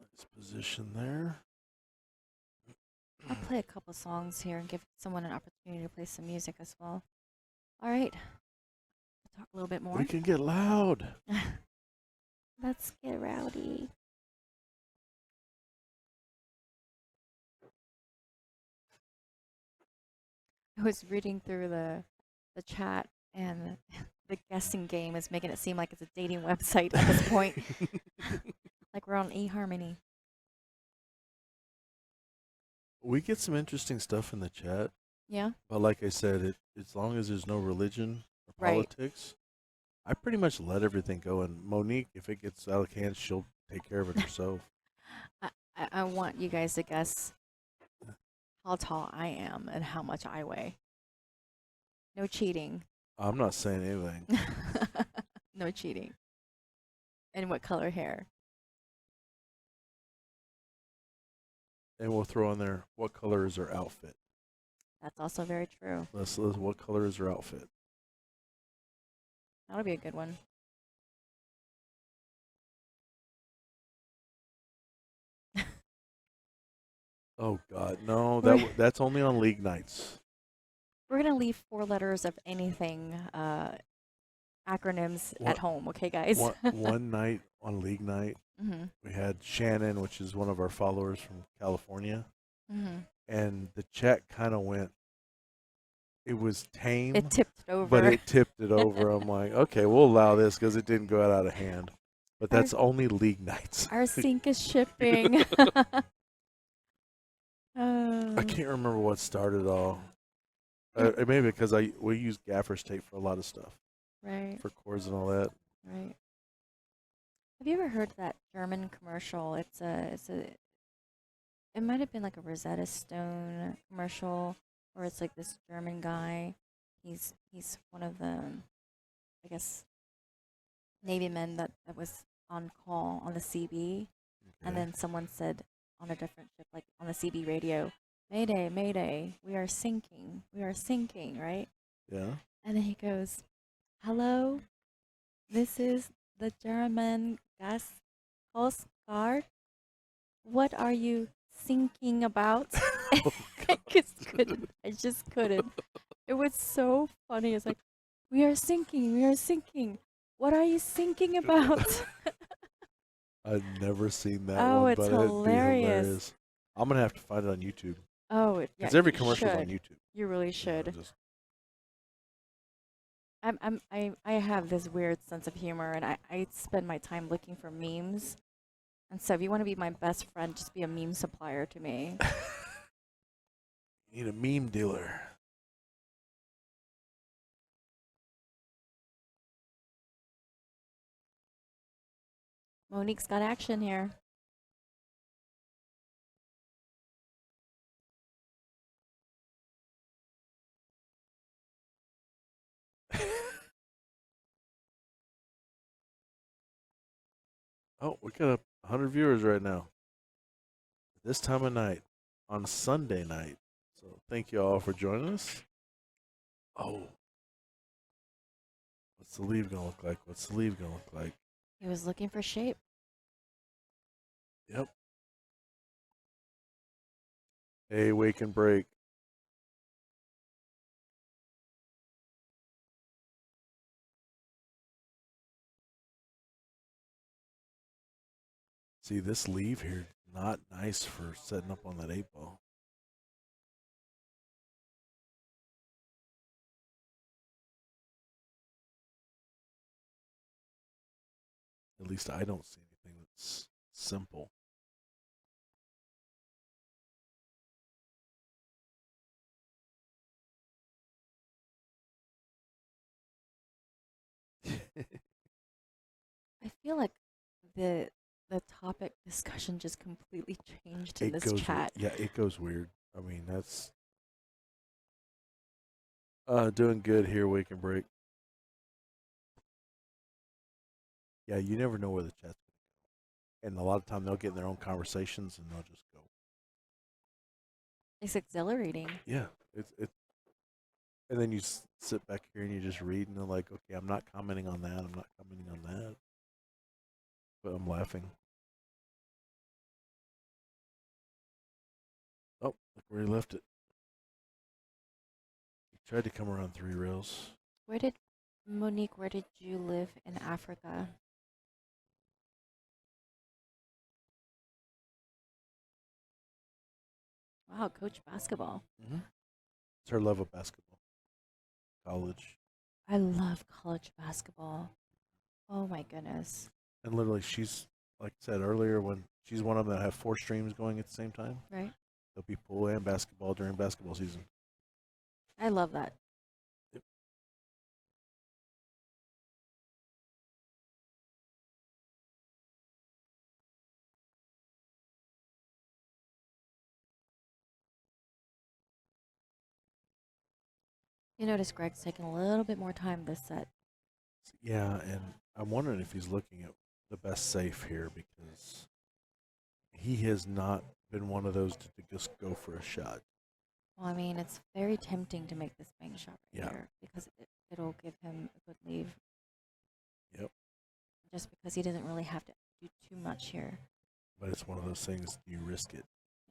Nice position there. Our play a couple songs here and give someone an opportunity to play some music as well. All right. Talk a little bit more. We can get loud. Let's get rowdy. I was reading through the chat, and the guessing game is making it seem like it's a dating website at this point. Like we're on eHarmony. We get some interesting stuff in the chat, Yeah? but like I said, as long as there's no religion or Right. politics, I pretty much let everything go. And Monique, if it gets out of hand, she'll take care of it herself. I want you guys to guess how tall I am and how much I weigh. No cheating. I'm not saying anything. No cheating. And what color hair? And we'll throw on there, what color is her outfit? That's also very true. What color is her outfit? That'll be a good one. Oh God, no! We're- That's only on league nights. We're going to leave 4 letters of anything, acronyms What- at home, okay, guys? One night on league night, Mm-hmm. we had Shannon, which is one of our followers from California, Mm-hmm. and the chat kind of went. It was tame, It tipped over. but it tipped it over. I'm like, okay, we'll allow this because it didn't go out of hand. But that's only league nights. Our sink is shipping. I can't remember what started all. Maybe because we use gaffer's tape for a lot of stuff, Right, for cords and all that. right. Have you ever heard that German commercial? It might have been like a Rosetta Stone commercial, or it's like this German guy. He's one of the, I guess, Navy men that was on call on the CB, and Okay. then someone said on a different ship, like on the CB radio, "Mayday, Mayday, we are sinking, right?" Yeah. And then he goes, "Hello, this is the German gas Coast Guard. What are you thinking about?" I just couldn't. It was so funny. It's like, we are sinking. What are you thinking about? I've never seen that Oh, one, it's but it'd be hilarious. hilarious. I'm gonna have to find it on YouTube Oh, yeah, because every you commercial's on should. YouTube. You really You know, should. just- I have this weird sense of humor, and I spend my time looking for memes. And so if you want to be my best friend, just be a meme supplier to me. You need a meme dealer. Monique's got action here. Oh, we got 100 viewers right now. This time of night, on Sunday night. So thank you all for joining us. Oh, what's the leave gonna look like? What's the leave gonna look like? He was looking for shape. Yep. Hey, wake and break. See, this leave here, not nice for setting up on that 8-ball. At least I don't see anything that's simple. I feel like the topic discussion just completely changed in It this goes chat. Yeah, it goes weird. I mean, that's doing good here, wake and break. Yeah, you never know where the chat's going to go. And a lot of time they'll get in their own conversations and they'll just go. It's exhilarating. Yeah, it's and then you sit back here and you just read and they're like, okay, I'm not commenting on that. I'm not commenting on that. But I'm laughing. Oh, look, where he left it. He tried to come around 3 rails. Where did Monique? Where did you live in Africa? Wow, coach basketball. Mm-hmm. It's her love of basketball. College. I love college basketball. Oh my goodness. And literally, she's, like I said earlier, when she's one of them that have 4 streams going at the same time. Right. There'll be pool and basketball during basketball season. I love that. Yep. You notice Greg's taking a little bit more time this set. Yeah, and I'm wondering if he's looking at the best safe here because he has not been one of those to just go for a shot. Well, I mean, it's very tempting to make this bank shot right Yeah. here because it'll give him a good leave. Yep. Just because he doesn't really have to do too much here. But it's one of those things, you risk it.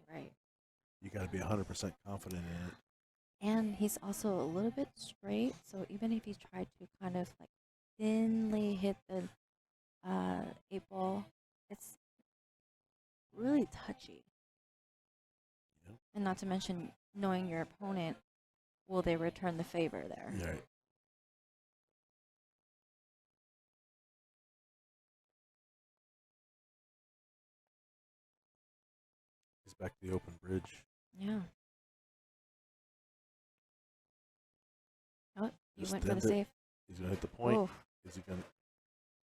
Right. You got to be 100% confident in it. And he's also a little bit straight, so even if he tried to kind of like thinly hit the 8 ball, it's really touchy. Yep. And not to mention knowing your opponent, will they return the favor there? Yeah. Right. He's back to the open bridge. Yeah. Oh, he Just went for the did it. safe. He's going to hit the point. Oh, Is he going to?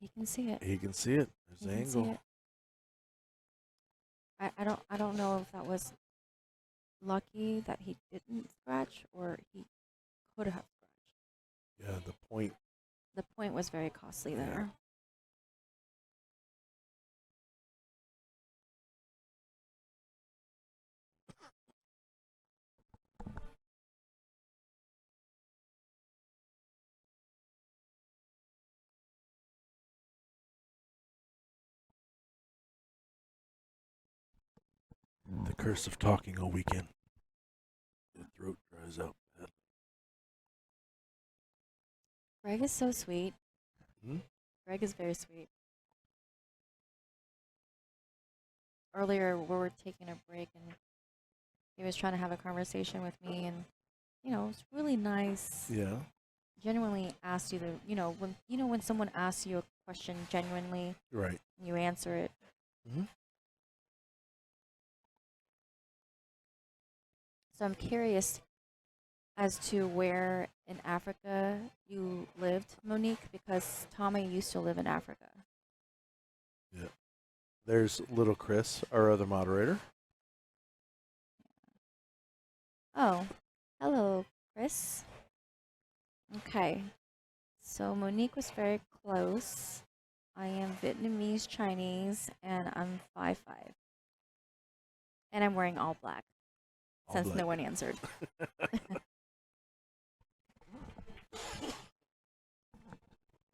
he can see it. He can see it. There's He the can see angle. it. I don't know if that was lucky that he didn't scratch or he could have scratched. Yeah, the point. The point was very costly Yeah. there. The curse of talking all weekend. The throat dries out. Greg is so sweet. Hmm? Greg is very sweet. Earlier, we were taking a break, and he was trying to have a conversation with me, and you know, it's really nice. Yeah. Genuinely asked you the, when someone asks you a question genuinely, Right. and you answer it. Mm-hmm. So I'm curious as to where in Africa you lived, Monique, because Tommy used to live in Africa. Yeah. There's little Chris, our other moderator. Oh, hello, Chris. Okay, so Monique was very close. I am Vietnamese Chinese, and I'm 5'5". And I'm wearing all black, All since black. no one answered.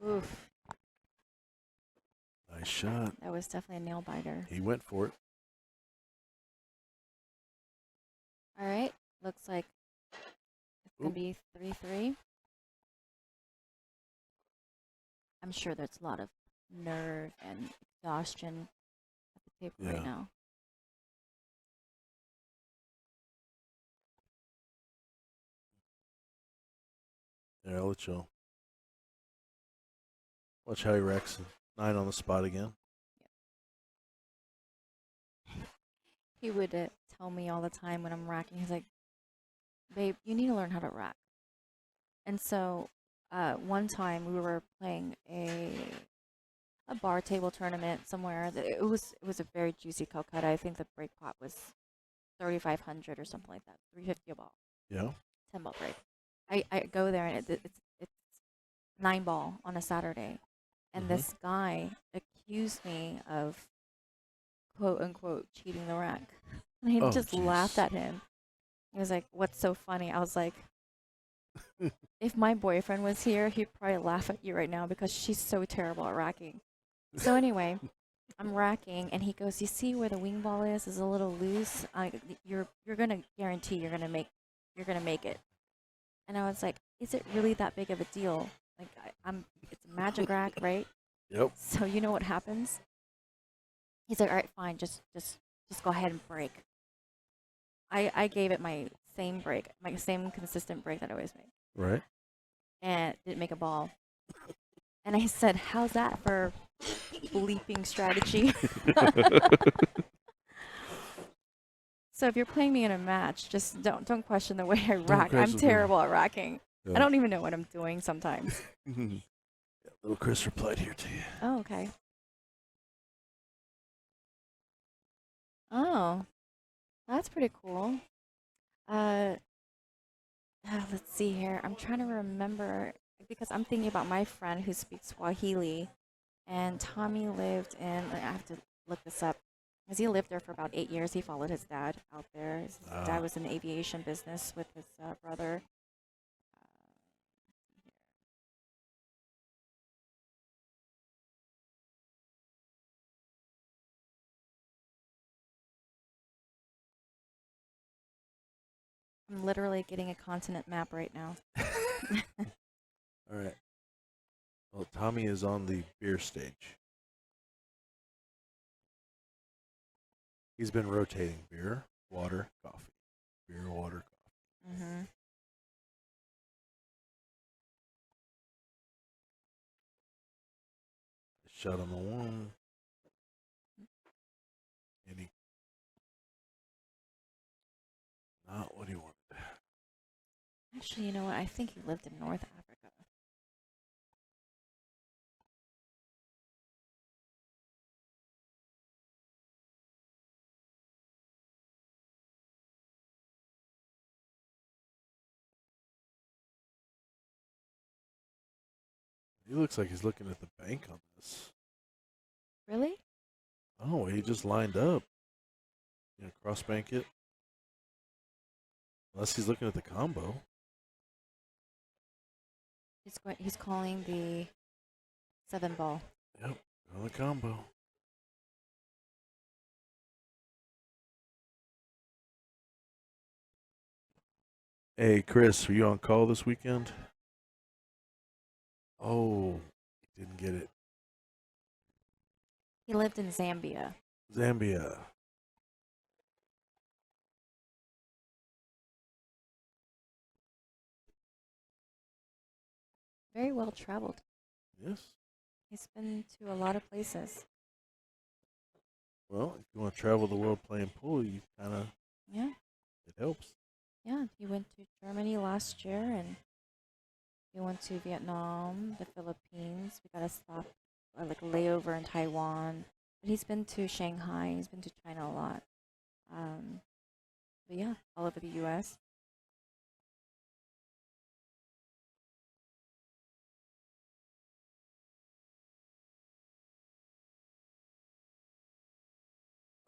Oof, Nice shot. that was definitely a nail biter. He went for it. All right, looks like it's going Oop. to be 3-3. I'm sure there's a lot of nerve and exhaustion at the table Yeah. right now. Yeah, I'll let you watch how he wrecks 9 on the spot again. He would tell me all the time when I'm racking. He's like, "Babe, you need to learn how to rack." And so, one time we were playing a bar table tournament somewhere. It was a very juicy Calcutta. I think the break pot was 3,500 or something like that. 350 a ball, Yeah. 10 ball break. I go there and it's 9 ball on a Saturday, and Mhm. this guy accused me of quote unquote cheating the rack. And I Oh, just laughed jeez. at him. He was like, "What's so funny?" I was like, if my boyfriend was here, he'd probably laugh at you right now because she's so terrible at racking. So anyway, I'm racking, and he goes, "You see where the wing ball is? Is a little loose. You're gonna guarantee you're gonna make it." And I was like, "Is it really that big of a deal? Like, it's a magic rack, right? Yep. So you know what happens?" He's like, "All right, fine, just go ahead and break." I gave it my same break, my same consistent break that I always make, Right. and it didn't make a ball. And I said, "How's that for bleeping strategy?" So if you're playing me in a match, just don't question the way I Don't rack. I'm crash the door. terrible at racking. I Yeah. don't even know what I'm doing sometimes. Yeah, little Chris replied here to you. Oh, okay. Oh, that's pretty cool. Uh, let's see here. I'm trying to remember because I'm thinking about my friend who speaks Swahili, and Tommy lived in. I have to look this up because he lived there for about 8 years. He followed his dad out there. His dad Ah. was in the aviation business with his brother. I'm literally getting a continent map right now. All right. Well, Tommy is on the beer stage. He's been rotating beer, water, coffee. Beer, water, coffee. Mm-hmm. Shut him on one. And he not what he wanted. Actually, you know what? I think he lived in North Africa. He looks like he's looking at the bank on this. Really? Oh, he just lined up. Yeah, cross bank it. Unless he's looking at the combo. He's calling the 7 ball. Yep, on the combo. Hey, Chris, are you on call this weekend? Oh, didn't get it. He lived in Zambia. Zambia. Very well traveled. Yes. He's been to a lot of places. Well, if you want to travel the world playing pool, you kind of, Yeah, it helps. yeah. He went to Germany last year, and he went to Vietnam, the Philippines. We got a stop, like a layover in Taiwan. But he's been to Shanghai. He's been to China a lot. Um, but yeah, all over the U.S.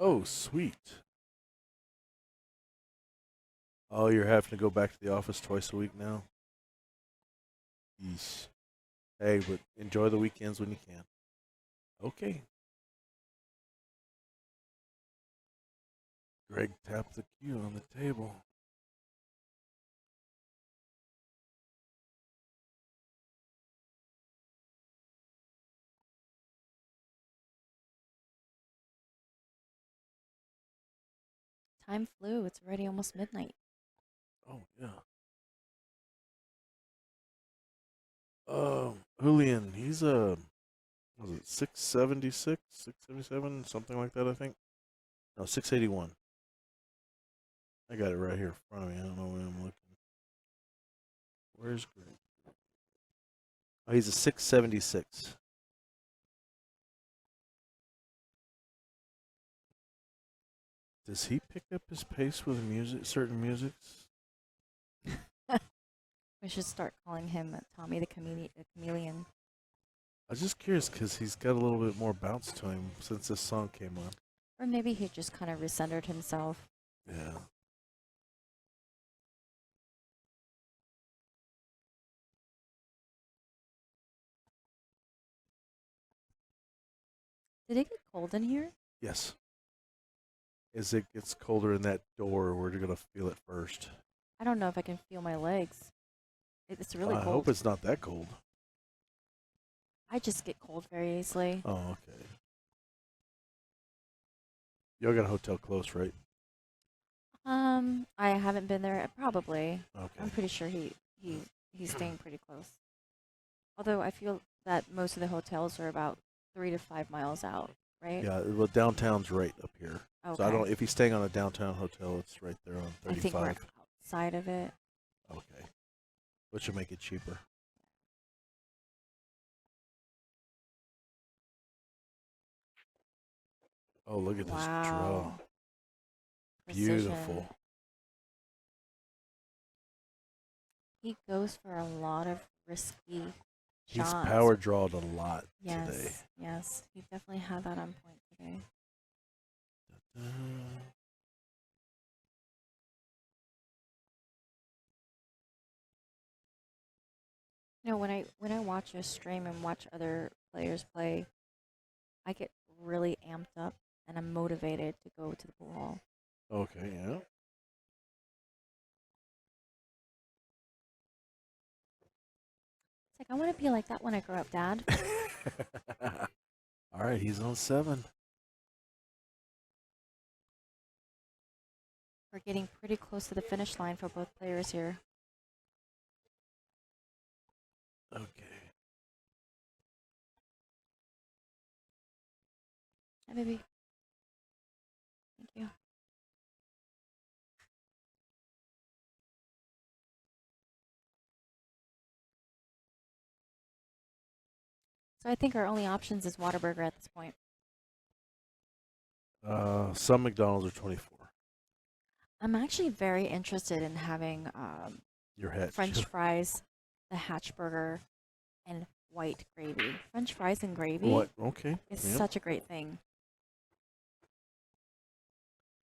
Oh, sweet. Oh, you're having to go back to the office twice a week now? Yeesh. Hey, but enjoy the weekends when you can. Okay. Greg tapped the cue on the table. Time flew. It's already almost midnight. Oh, yeah. Julian, he's was it 676, 677, something like that, I think. No, 681. I got it right here in front of me. I don't know where I'm looking. Where's Greg? Oh, he's a 676. Does he pick up his pace with music, certain musics? We should start calling him Tommy the chameleon. I was just curious because he's got a little bit more bounce to him since this song came on. Or maybe he just kind of recentered himself. Yeah. Did it get cold in here? Yes. As it gets colder in that door, we're gonna feel it first. I don't know if I can feel my legs. It's really I hope cold. it's not that cold. I just get cold very easily. Oh, okay. Y'all got a hotel close, right? I haven't been there. Probably. Okay. I'm pretty sure he's staying pretty close. Although I feel that most of the hotels are about 3 to 5 miles out, right? Yeah, well, downtown's right up here. Okay. So I don't. If he's staying on a downtown hotel, it's right there on 35. I think we're outside of it. Okay, which will make it cheaper. Oh, look at this draw. Precision. Beautiful. He goes for a lot of risky He's shots. power drawed a lot yes, today. Yes, he definitely had that on point today. You know, when I watch a stream and watch other players play, I get really amped up and I'm motivated to go to the pool hall. Okay, yeah. It's like I want to be like that when I grow up, Dad. All right, he's on 7. We're getting pretty close to the finish line for both players here. Okay. Hi, baby. Thank you. So I think our only options is Whataburger at this point. Some McDonald's are 24. I'm actually very interested in having Your head. French fries, the hatch burger, and white gravy. French fries and gravy What? Okay. is Yep. such a great thing.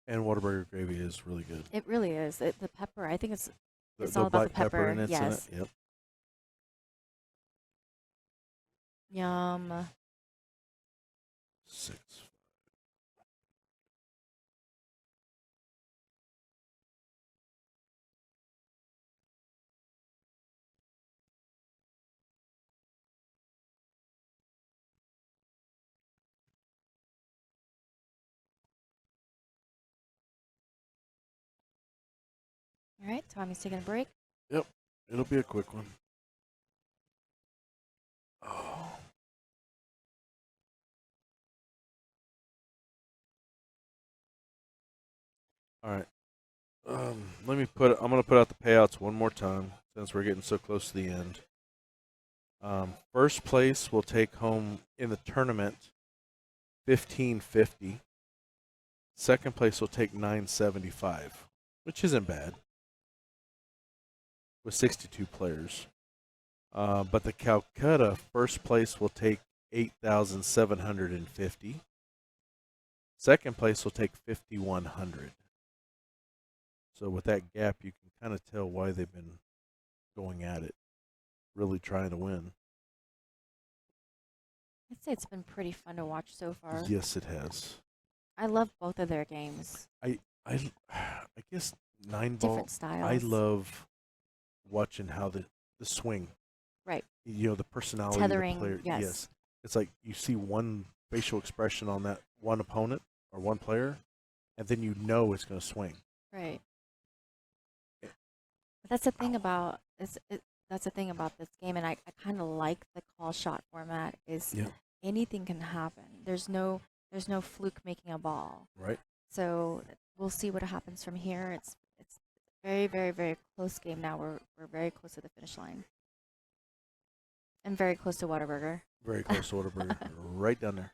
And Whataburger gravy is really good. It really is. The pepper, I think it's The all about the black pepper pepper. and Yes. in it. Yep. Yum. 6. All right, Tommy's taking a break. Yep. It'll be a quick one. Oh. All right. Let me put. I'm gonna put out the payouts one more time since we're getting so close to the end. First place will take home in the tournament 1550. Second place will take 975, which isn't bad with 62 players. But the Calcutta first place will take 8,750. Second place will take 5,100. So with that gap, you can kind of tell why they've been going at it, really trying to win. I'd say it's been pretty fun to watch so far. Yes, it has. I love both of their games. I guess 9 ball. Different styles. I love watching how the swing. Right. You know, the personality Tethering, of the player. yes. It's like you see one facial expression on that one opponent or one player, and then you know it's going to swing. Right. But that's the thing about that's the thing about this game, and I kind of like the call shot format. Is anything can happen. There's no fluke making a ball. Right. So we'll see what happens from here. It's very, very, very close game now. We're very close to the finish line. And very close to Whataburger. Very close to Whataburger. Right down there.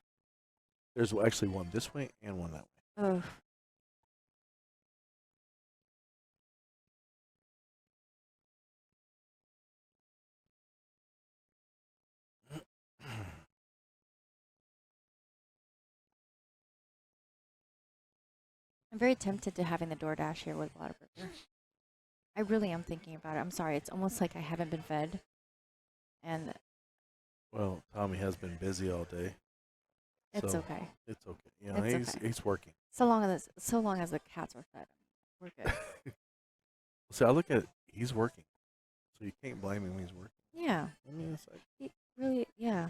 There's actually one this way and one that way. Oh. I'm very tempted to having the DoorDash here with Whataburger. I really am thinking about it. I'm sorry. It's almost like I haven't been fed. And well, Tommy has been busy all day. It's So okay. it's okay. It's okay. He's working. So long as the cats are fed, we're good. See, I look at it, he's working, so you can't blame him when he's working. Yeah. I mean, it's like, Really, yeah.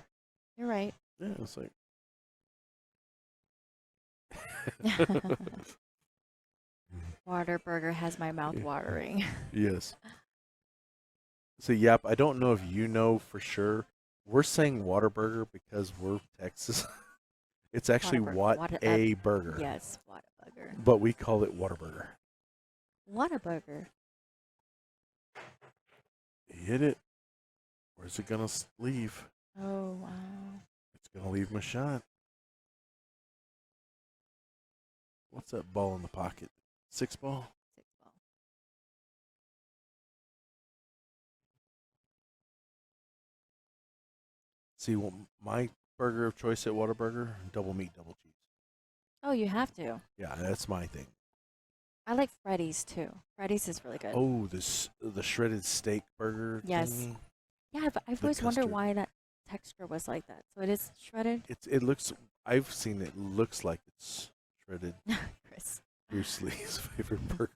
You're right. yeah, it's like. Waterburger has my mouth watering. Yes. So, yep, I don't know if you know for sure. We're saying Waterburger because we're Texas. It's actually What a Burger. Yes, Whataburger. But we call it Waterburger. Whataburger. You hit it. Where's it gonna leave? Oh wow. It's gonna leave my shot. What's that ball in the pocket? 6 ball. 6 ball. See, well, my burger of choice at Whataburger, double meat, double cheese. Oh, you have to. Yeah, that's my thing. I like Freddy's too. Freddy's is really good. Oh, the shredded steak burger. Yes. Thingy. Yeah, I've always wondered why that texture was like that. So it is shredded. It looks. I've seen it. Looks like it's shredded. Chris. Bruce Lee's favorite burger.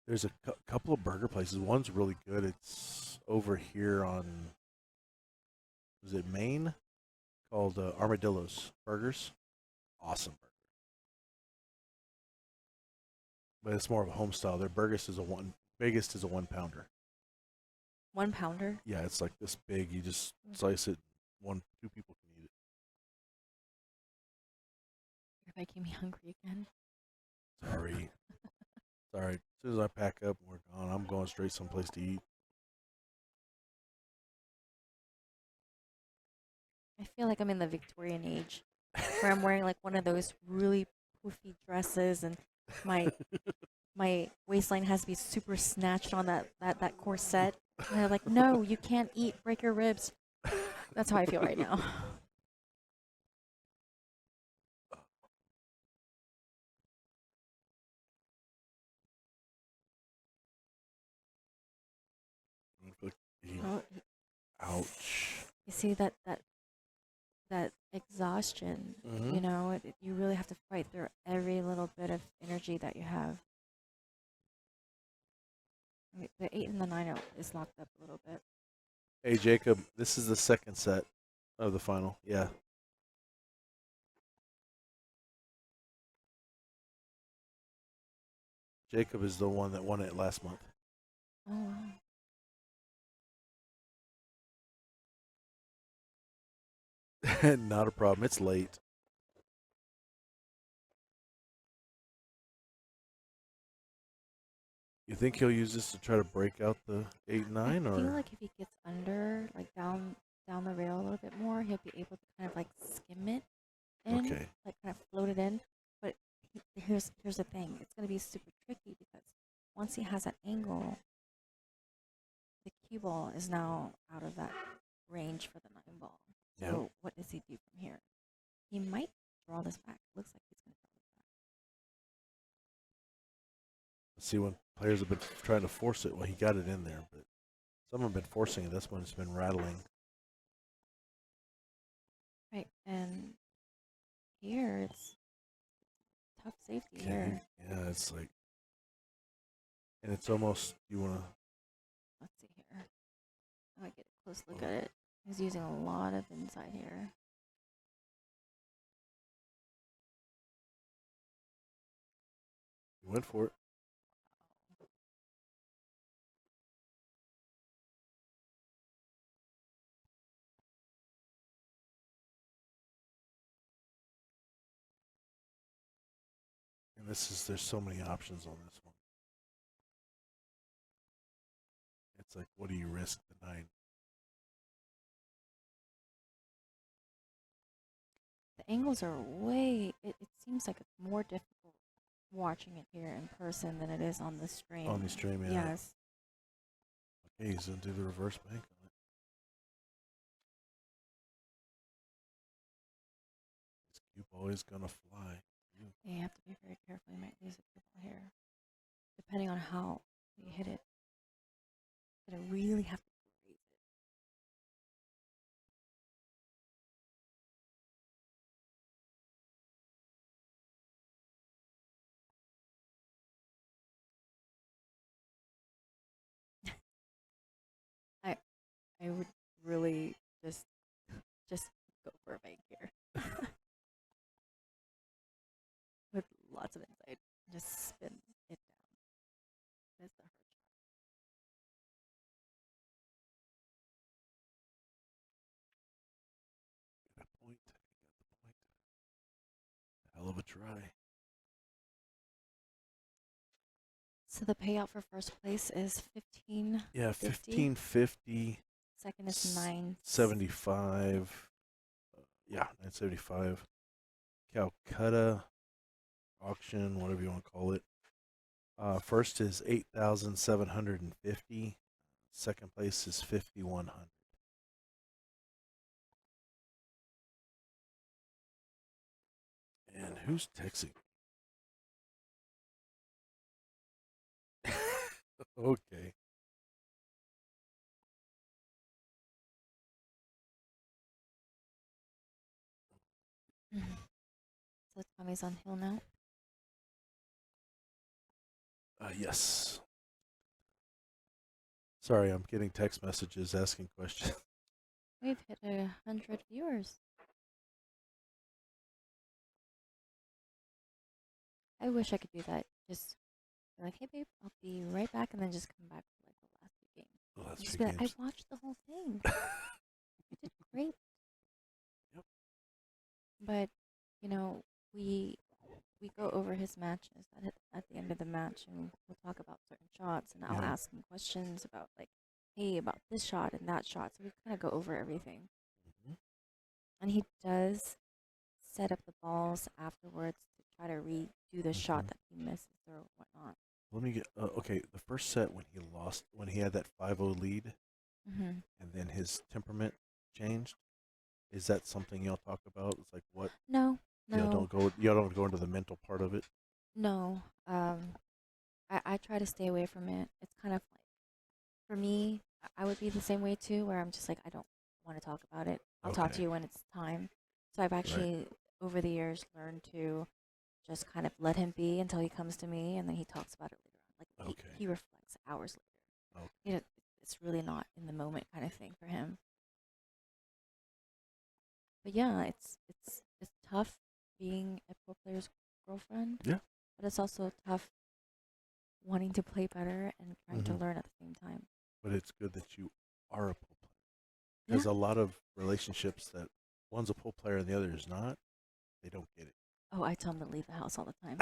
There's a couple of burger places. One's really good. It's over here on. Is it Maine? Called Armadillo's Burgers. Awesome burger. But it's more of a home style. Their biggest is a 1 pounder. 1 pounder. Yeah, it's like this big. You just slice it. 2 people can eat it. You're making me hungry again. Sorry. Sorry. As soon as I pack up and we're gone, I'm going straight someplace to eat. I feel like I'm in the Victorian age, where I'm wearing like one of those really poofy dresses, and my my waistline has to be super snatched on that corset. And they're like, no, you can't eat, break your ribs. That's how I feel right now. Oh, Ouch. you see that exhaustion. Mm-hmm. You know, you really have to fight through every little bit of energy that you have. I mean, the 8 and the 9 is locked up a little bit. Hey, Jacob, this is the second set of the final. Yeah. Jacob is the one that won it last month. Oh, wow. Not a problem. It's late. You think he'll use this to try to break out the 8-9, I or feel like if he gets under, like down the rail a little bit more, he'll be able to kind of like skim it in, okay? like kind of float it in. But here's the thing: it's gonna be super tricky because once he has that angle, the cue ball is now out of that range for the 9 ball. So Yep. what does he do from here? He might draw this back. Looks like he's gonna draw this back. Let's see, when players have been trying to force it. Well, he got it in there, but some have been forcing it. That's when it's been rattling. Right, and here it's tough safety Okay. here. Yeah, it's like, and it's almost you want to. Let's see here. I might get a close look at it. He's using a lot of inside here. You went for it. And there's so many options on this one. It's like, what do you risk the 9? The angles are it seems like it's more difficult watching it here in person than it is on the stream. On the stream, yeah. Yes. Okay, he's gonna do the reverse bank on it. This cue ball is gonna fly. You have to be very careful. You might lose a cue ball here. Depending on how you hit it. You're gonna really have to raise it. I would really just go for a bank here with lots of insight. Just spin it down. That's the hard Got a point. Got the point. Hell of a try. So the payout for first place is 15. Yeah, 50. 1550. Second is 9. 75. Yeah, 975. Calcutta auction, whatever you want to call it. First is 8,750. Second place is 5,100. And who's texting? Okay. So Tommy's on hill now. Yes. Sorry, I'm getting text messages asking questions. We've hit 100 viewers. I wish I could do that. Just be like, hey babe, I'll be right back, and then just come back for like the last few games. Oh, that's Just few be like, I games. watched the whole thing. You did great. Yep. But you know, we go over his matches at the end of the match, and we'll talk about certain shots, and I'll Yeah. ask him questions about like, hey, about this shot and that shot. So we kind of go over everything, hmm and he does set up the balls afterwards to try to redo the shot that he misses or whatnot. Let me get. Okay, the first set when he lost, when he had that 5-0 lead, Mm-hmm. and then his temperament changed. Is that something y'all talk about? It's like what? No, Y'all no, don't go. Y'all don't go into the mental part of it. no. I try to stay away from it. It's kind of like, for me, I would be the same way too, where I'm just like, I don't want to talk about it. I'll talk to Okay. you when it's time. So I've Right. actually, over the years, learned to just kind of let him be until he comes to me, and then he talks about it later on. Like Okay. he reflects hours later. Okay. You know, it's really not in the moment kind of thing for him. But yeah, it's tough being a pro player's girlfriend, Yeah. but it's also tough wanting to play better and trying to hmm learn at the same time. But it's good that you are a pool player. Yeah. Because a lot of relationships that one's a pool player and the other is not, they don't get it. Oh, I tell him to leave the house all the time.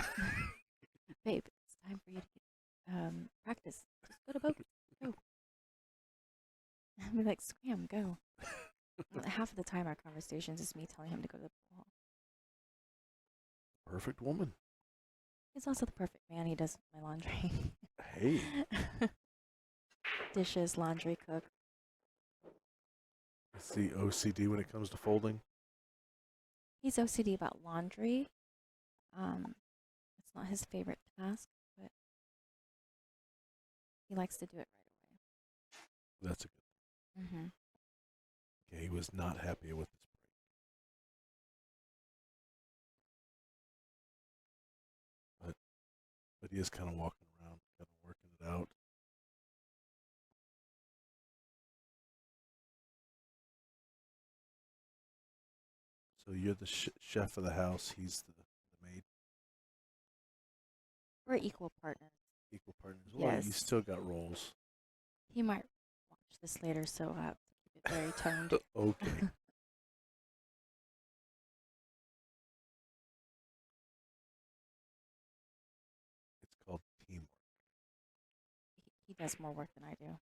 Babe, it's time for you to practice. Just go to boat. Go. I'd be like, scram, go. Half of the time, our conversations is me telling him to go to the pool hall. Perfect woman. He's also the perfect man. He does my laundry. Hey. Dishes, laundry, cook. It's the OCD when it comes to folding. He's OCD about laundry. It's not his favorite task, but he likes to do it right That's a good. away. Mm-hmm. Okay, he was not happy with this break, but he is kind of walking around, kind of working it out. So you're the chef of the house. He's the maid. We're equal partners. Equal partners. Well, you Yes. still got roles. He might watch this later, so I have to keep it very toned. Okay. It's called teamwork. He does more work than I do.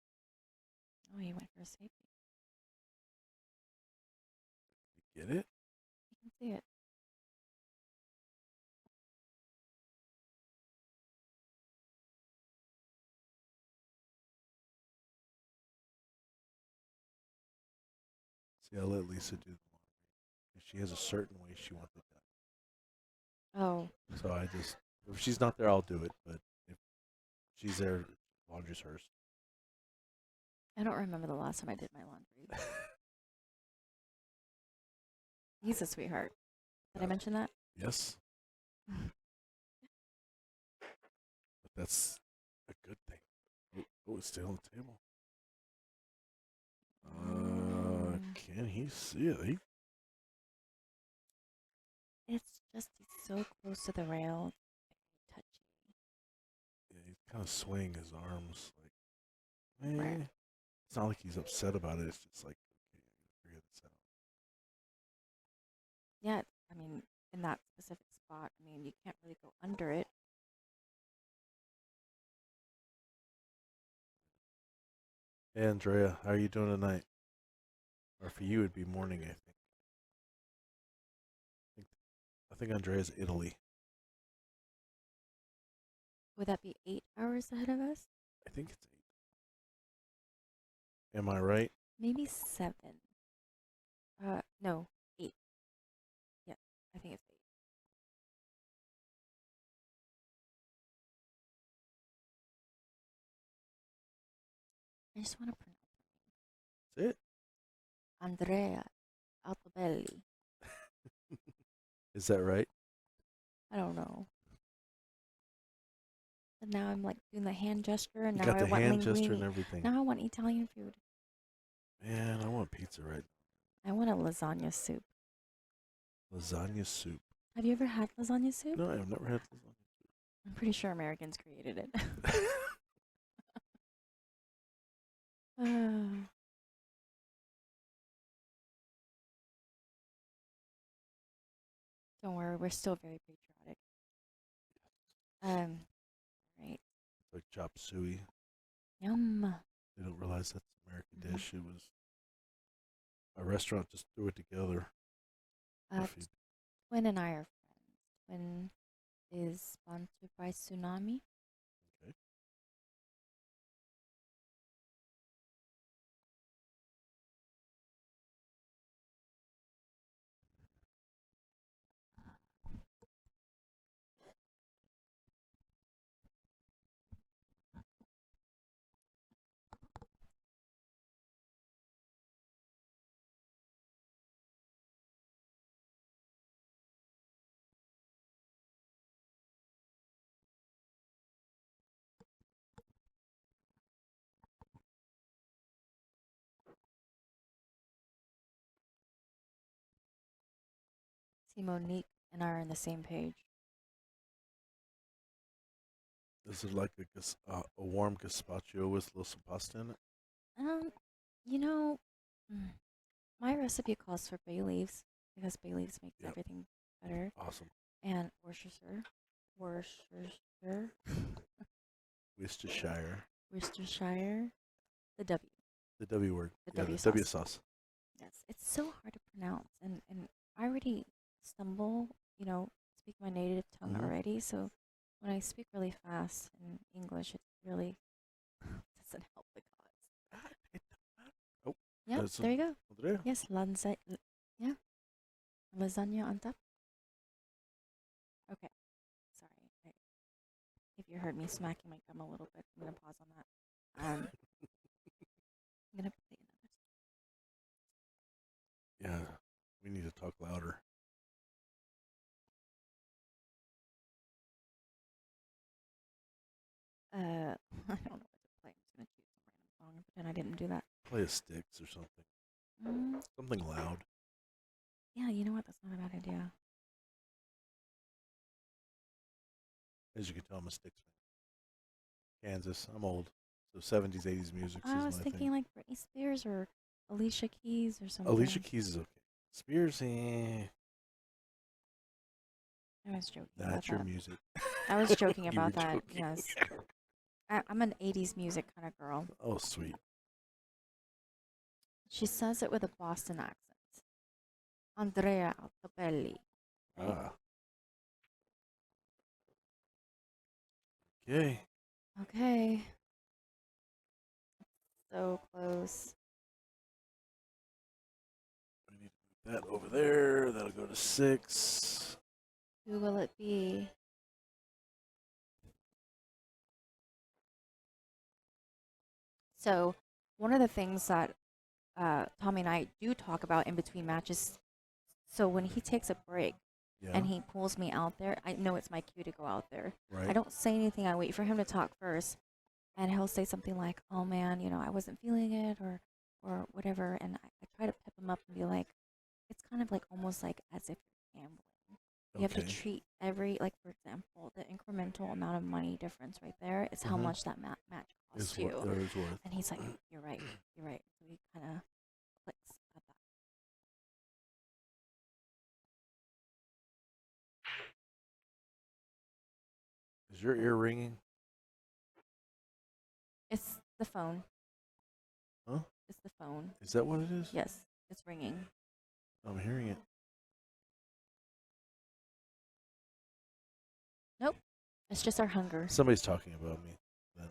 Oh, he went for a safety. You get it? You can see it. See, I'll let Lisa do the laundry. If she has a certain way she wants it Oh, done. So I just, if she's not there, I'll do it. But if she's there, laundry's hers. I don't remember the last time I did my laundry. He's a sweetheart. Did I mention that? Yes, but that's a good thing. Oh, it's still on the table. Can he see it? It's just he's so close to the rail. Touchy. Yeah, he's kind of swaying his arms. Right. It's not like he's upset about it. It's just like, okay, I gotta figure this out. Yeah, I mean, in that specific spot, I mean, you can't really go under it. Hey, Andrea, how are you doing tonight? Or for you, it'd be morning, I think. I think Andrea's Italy. Would that be 8 hours ahead of us? I think it's 8. Am I right? Maybe 7. No, 8. Yeah, I think it's 8. I just want to pronounce That's it. Andrea Altobelli. Is that right? I don't know. But now I'm like doing the hand gesture, and You now got I the want hand gesture and linguine. everything. Now I want Italian food. Man, I want pizza right I want a lasagna soup. now. Lasagna soup. Have you ever had lasagna soup? No, I've never had lasagna. I'm pretty sure Americans created it. uh, don't worry, we're still very patriotic. Right. It's like chop suey. Yum. They don't realize that's an American Mhm. dish. It was a restaurant just threw it together. Twin and I are friends. Twin is sponsored by Tsunami. Okay. See, Monique and I are on the same page. This is like a warm gazpacho with a little pasta in it. Um, you know, mm, my recipe calls for bay leaves because bay leaves makes Yep. everything better. Awesome. And Worcestershire, Worcestershire. the W, The W word. the Yeah, W the W sauce. sauce. Yes, it's so hard to pronounce, and I already stumble, speak my native tongue Mm-hmm. already. So when I speak really fast in English, it really doesn't help the cause. Oh, Yeah, that's there you go. Andrea. Yes, yeah, lasagna on top. Okay, sorry. If you heard me smacking my gum a little bit, I'm gonna pause on that. I'm gonna play Yeah, we need to talk louder. another. I don't know what to play. I'm just gonna choose some random song and pretend I didn't do that. Play a sticks or something. Mm, Something loud. yeah, you know what? That's not a bad idea. As you can tell, I'm a Sticks fan. Kansas. I'm old. So 70s, 80s music I was is my thinking thing. like Britney Spears or Alicia Keys or something. Alicia Keys is okay. Spears, I was joking about that's your that. music. I was joking You were about that. joking. Yes, I'm an '80s music kind of girl. Oh, sweet. She says it with a Boston accent. Andrea Altobelli. Right? Ah. Okay. Okay. So close. We need to move that over there. That'll go to 6. Who will it be? So, one of the things that Tommy and I do talk about in between matches. So when he takes a break Yeah. and he pulls me out there, I know it's my cue to go out there. Right. I don't say anything. I wait for him to talk first, and he'll say something like, "Oh man, I wasn't feeling it," or or whatever, and I try to pep him up and be like, it's kind of like almost like as if you're gambling. You have to Okay. treat every, like, for example, the incremental amount of money difference right there is how Mm-hmm. much that match Is costs what you. there is worth. And he's like, you're right, you're right. So he kind of clicks at that. Is your ear ringing? It's the phone. Huh? It's the phone. Is that what it is? Yes, it's ringing. I'm hearing it. Nope, it's just our hunger. Somebody's talking about me. Then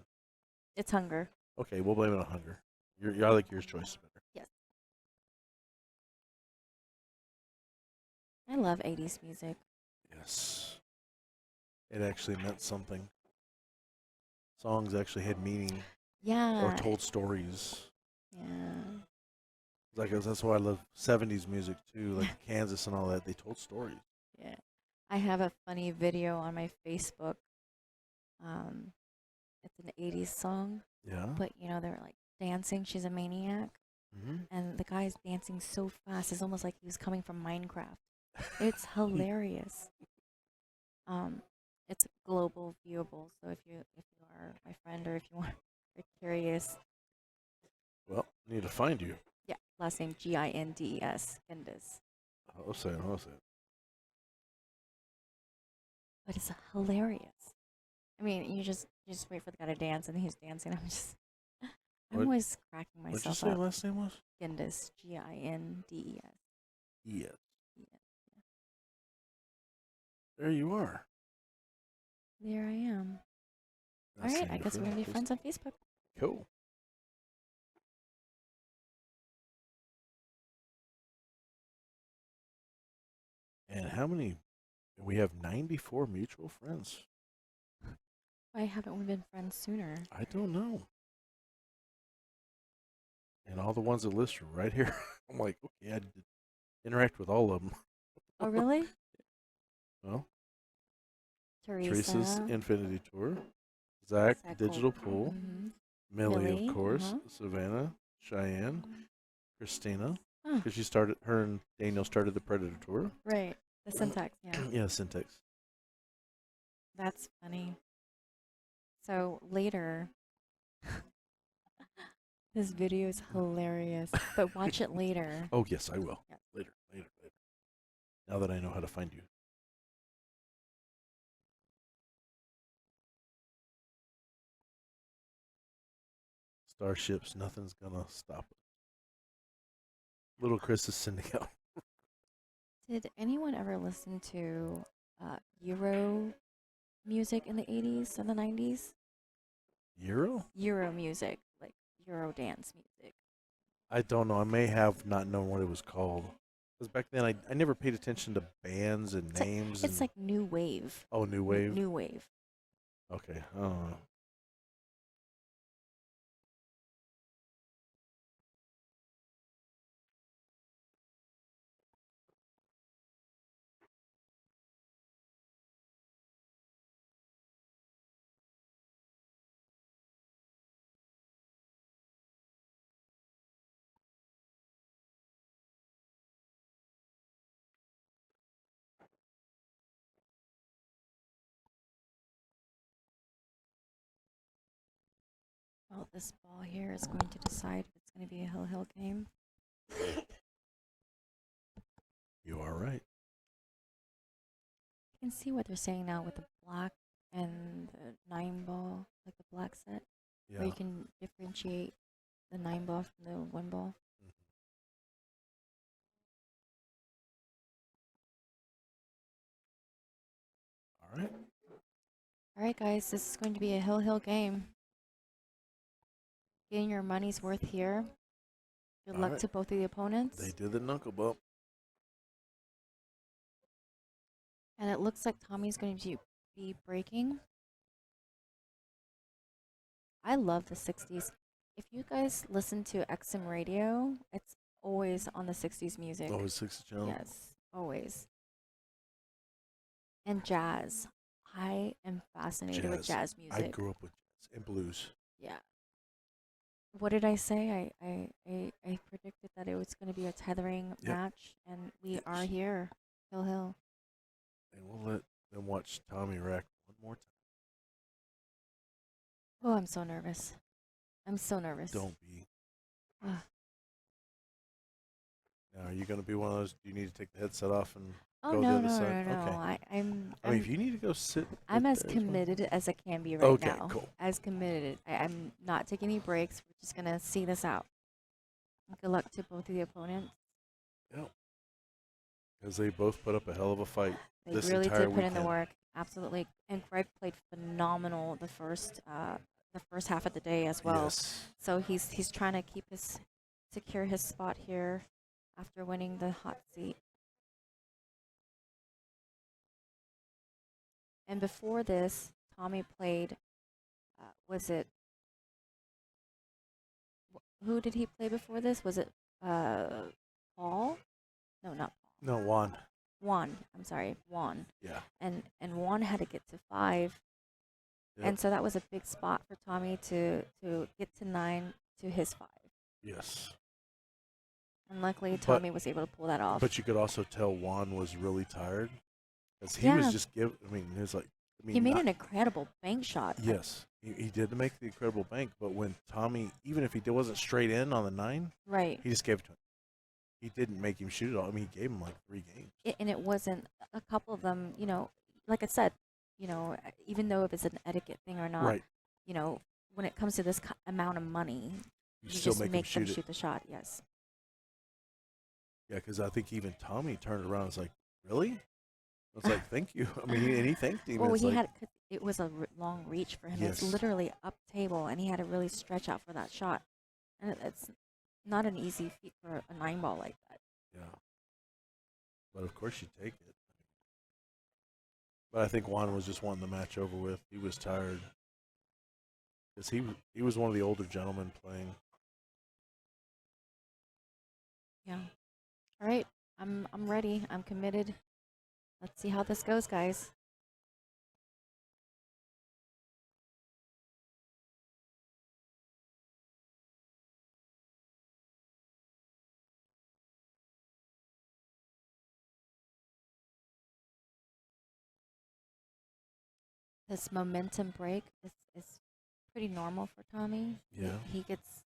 It's hunger. okay, we'll blame it on hunger. I like yours choice better. Yes. I love 80s music. Yes. It actually meant something. Songs actually had meaning Yeah. or told stories. Yeah. Like that's why I love '70s music too, like Kansas and all that. They told stories. Yeah. I have a funny video on my Facebook. Um, it's an 80s song, Yeah. but they're like dancing. She's a maniac, Mm-hmm. and the guy's dancing so fast. It's almost like he was coming from Minecraft. It's hilarious. Um, it's global viewable. So if you are my friend or if you are curious, Well, I need to find you. yeah, last name Gindes, Gindes. I'll say it. I'll say it. But it's hilarious. I mean, you just wait for the guy to dance, and he's dancing. I'm What? always cracking What'd you myself say up. last name was? Gindes, Gindes. Yes. Yeah. There you are. There I am. That's All right, I Sandifer. guess we're gonna be friends on Facebook. Cool. And how many? We have 94 mutual friends. Why haven't we been friends sooner? I don't know. And all the ones that list are right here. I'm like, okay, I did interact with all of them. Oh, really? Well, Teresa's Teresa, Infinity Tour, Zach, Zach Digital Pool, Mm-hmm. Millie, of Millie, course, uh-huh. Savannah, Cheyenne, Christina, Oh, because her and Daniel started the Predator Tour. right. The syntax, yeah. Yeah, Syntax. That's funny. So later, this video is hilarious, but watch it later. Oh, yes, I will. Yeah. Later. Now that I know how to find you. Starships, nothing's gonna stop us. Little Chris is sending out. Did anyone ever listen to Euro music in the 80s and the 90s? Euro? Euro music, like Euro dance music. I don't know. I may have not known what it was called. Because back then I never paid attention to bands and It's like, names. it's like new wave. Oh, New Wave? New wave. Okay, I don't know. Well, this ball here is going to decide if it's going to be a hill game. You are right. You can see what they're saying now with the black and the 9 ball, like the black set, Yeah. where you can differentiate the 9 ball from the 1 ball. Mhm. All right. All right, guys, this is going to be a hill game. Getting your money's worth here. Good All luck right. to both of the opponents. They did the knuckle bump. And it looks like Tommy's going to be breaking. I love the 60s. If you guys listen to XM radio, it's always on the 60s music. Oh, it's 60 channel. Yes, always. And jazz. I am fascinated with jazz music. I grew up with jazz and blues. Yeah. what did I say? I predicted that it was going to be a tethering Yep. match, and we are Yes. here. Hill Hill. And we'll let them watch Tommy rack one more time. Oh, I'm so nervous. I'm so nervous. Don't be. Ugh. Now, are you going to be one of those? Do you need to take the headset off and Oh go the no other no side? no no! Okay. I'm I mean, if you need to go sit right I'm as there as well. committed as I can be right Okay, now. cool. As committed. I'm not taking any breaks. We're just gonna see this out. Good luck to both of the opponents. Yep. Because they both put up a hell of a fight They this really entire did put in the weekend. work. Absolutely. And Greg played phenomenal the first half of the day as well. Yes. So he's trying to secure his spot here after winning the hot seat. And before this, Tommy played. Was it? Who did he play before this? Was it Paul? No, not Paul. No, Juan. Juan. I'm sorry, Juan. Yeah. And Juan had to get to 5. Yep. And so that was a big spot for Tommy to get to 9 to his 5. Yes. And luckily, Tommy was able to pull that off. But you could also tell Juan was really tired. Because he Yeah. was just giving, I mean, it was like, he made an incredible bank shot. Yes. He did make the incredible bank, but when Tommy, even if he wasn't straight in on the 9, Right. he just gave it to him. He didn't make him shoot it all. I mean, he gave him like 3 games. And it wasn't a couple of them, like I said, even though if it's an etiquette thing or not, Right. When it comes to this amount of money, You you still just make make him them shoot shoot it. the shot. Yes. Yeah, because I think even Tommy turned around and was like, really? I was like, thank you. I mean, and he thanked him. Well, It's like, it was a long reach for him. Yes. It's literally up table, and he had to really stretch out for that shot. And it's not an easy feat for a 9 ball like that. yeah. But of course you take it. But I think Juan was just wanting the match over with. He was tired. Because he was one of the older gentlemen playing. Yeah. All right. I'm ready. I'm committed. Let's see how this goes, guys. This momentum break is pretty normal for Tommy. Yeah. He gets,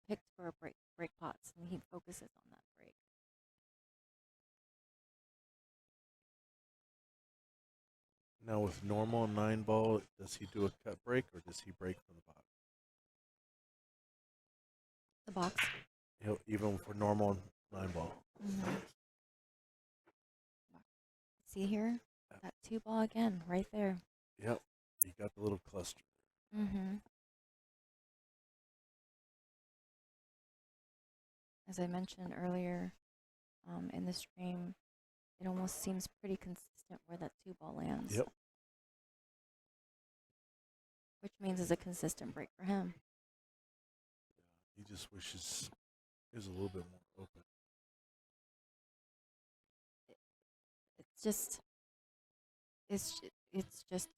picked for a break pots, and he focuses on that break. Now with normal 9 ball, does he do a cut break or does he break from the box? The box. Even for normal 9 ball. Mm-hmm. See here? That 2 ball again, right there. Yep. You got the little cluster. Mm-hmm. As I mentioned earlier in the stream, it almost seems pretty consistent where that 2 ball lands. Yep. Which means it's a consistent break for him. He just wishes he was a little bit more open. It's just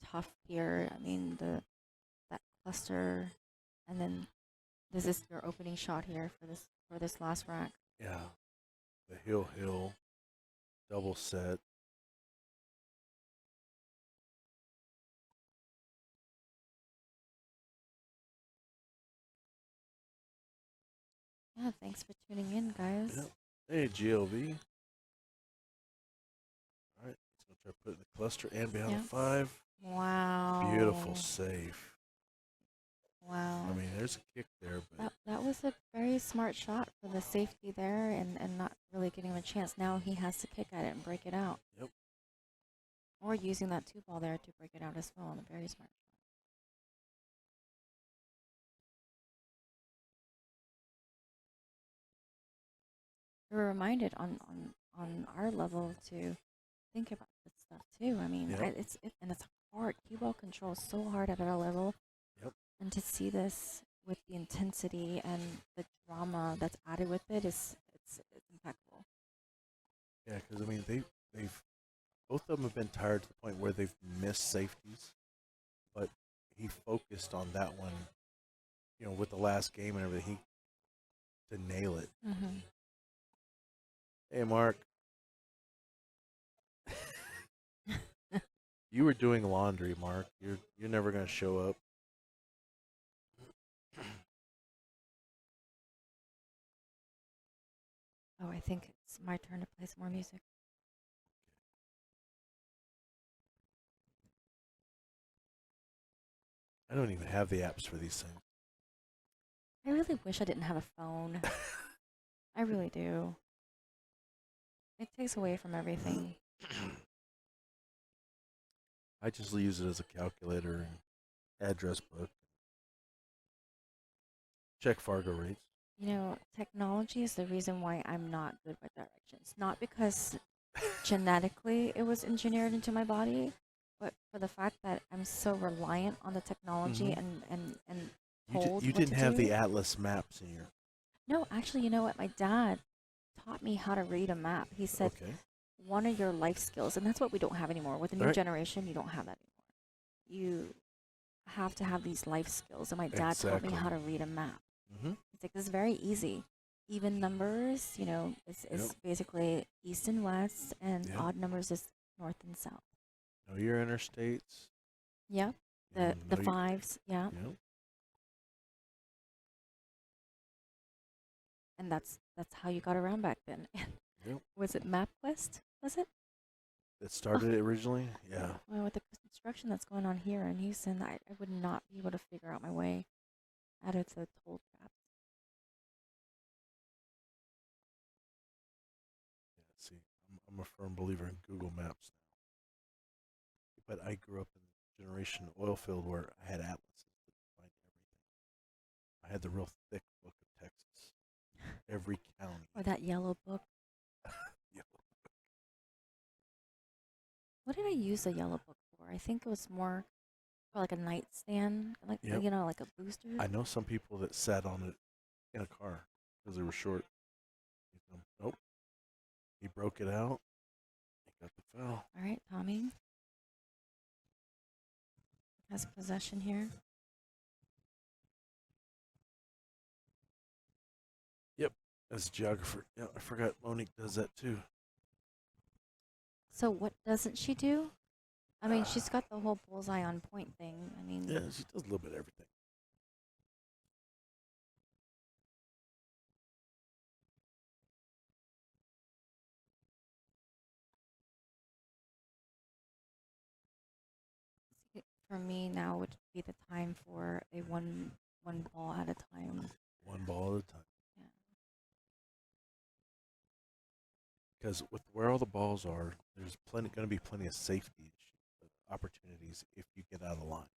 tough here. I mean, that cluster, and then this is your opening shot here for this last rack. Yeah. The hill, double set. Yeah, thanks for tuning in, guys. Yep. Hey, GLV. All right. So try putting the cluster and behind Yeah. the 5. Wow. Beautiful save. Wow. I mean, there's a kick there, but That was a very smart shot for the safety there, and not really giving him a chance. Now he has to kick at it and break it out. Yep. Or using that 2 ball there to break it out as well. And a very smart shot. We're reminded on our level to think about this stuff too. I mean, Yep. and it's hard. Cue ball control is so hard at our level. Yep. And to see this with the intensity and the drama that's added with it it's impeccable. yeah, because I mean they've both of them have been tired to the point where they've missed safeties, but he focused on that one with the last game and everything, to nail it. Mm-hmm. Hey, Mark, you were doing laundry, Mark. You're never gonna show up. Oh, I think it's my turn to play some more music. I don't even have the apps for these things. I really wish I didn't have a phone. I really do. It takes away from everything. I just use it as a calculator and address book. Check Fargo rates. You know, technology is the reason why I'm not good with directions. Not because genetically it was engineered into my body, but for the fact that I'm so reliant on the technology Hmm. and You told what to didn't have do. the Atlas maps in your. No, actually, you know what? My dad taught me how to read a map. He said, Okay. one of your life skills, and that's what we don't have anymore. With the All new right. generation, you don't have that anymore. You have to have these life skills. And my dad taught me Exactly. how to read a map. Hmm. It's like, this is very easy. Even numbers, you know, Yep. is basically east and west, and Yep. odd numbers is north and south. Know your interstates. Yep. The Know your. fives, yeah. Yep. And that's how you got around back then. Yep. Was it MapQuest? Was it? That Oh, started it originally. Yeah. well, with the construction that's going on here in Houston, I would not be able to figure out my way out of the toll trap. Yeah. See, I'm a firm believer in Google Maps now, but I grew up in the generation oil field where I had atlases to find everything. I had the real thick book of Texas, every county. Or that yellow book. Yeah. What did I use the yellow book for? I think it was more for like a nightstand, like Yep. like a booster. I know some people that sat on it in a car because they were short. Nope. He broke it out. He got the foul. All right, Tommy has possession here. Yep. As a geographer. Yeah, I forgot Monique does that too. So what doesn't she do? I mean, she's got the whole bullseye on point thing. I Yeah, mean, she does a little bit of everything. for me now would be the time for a one ball at a time. One ball at a time. Yeah. Because with where all the balls are, there's going to be plenty of safety opportunities if you get out of line.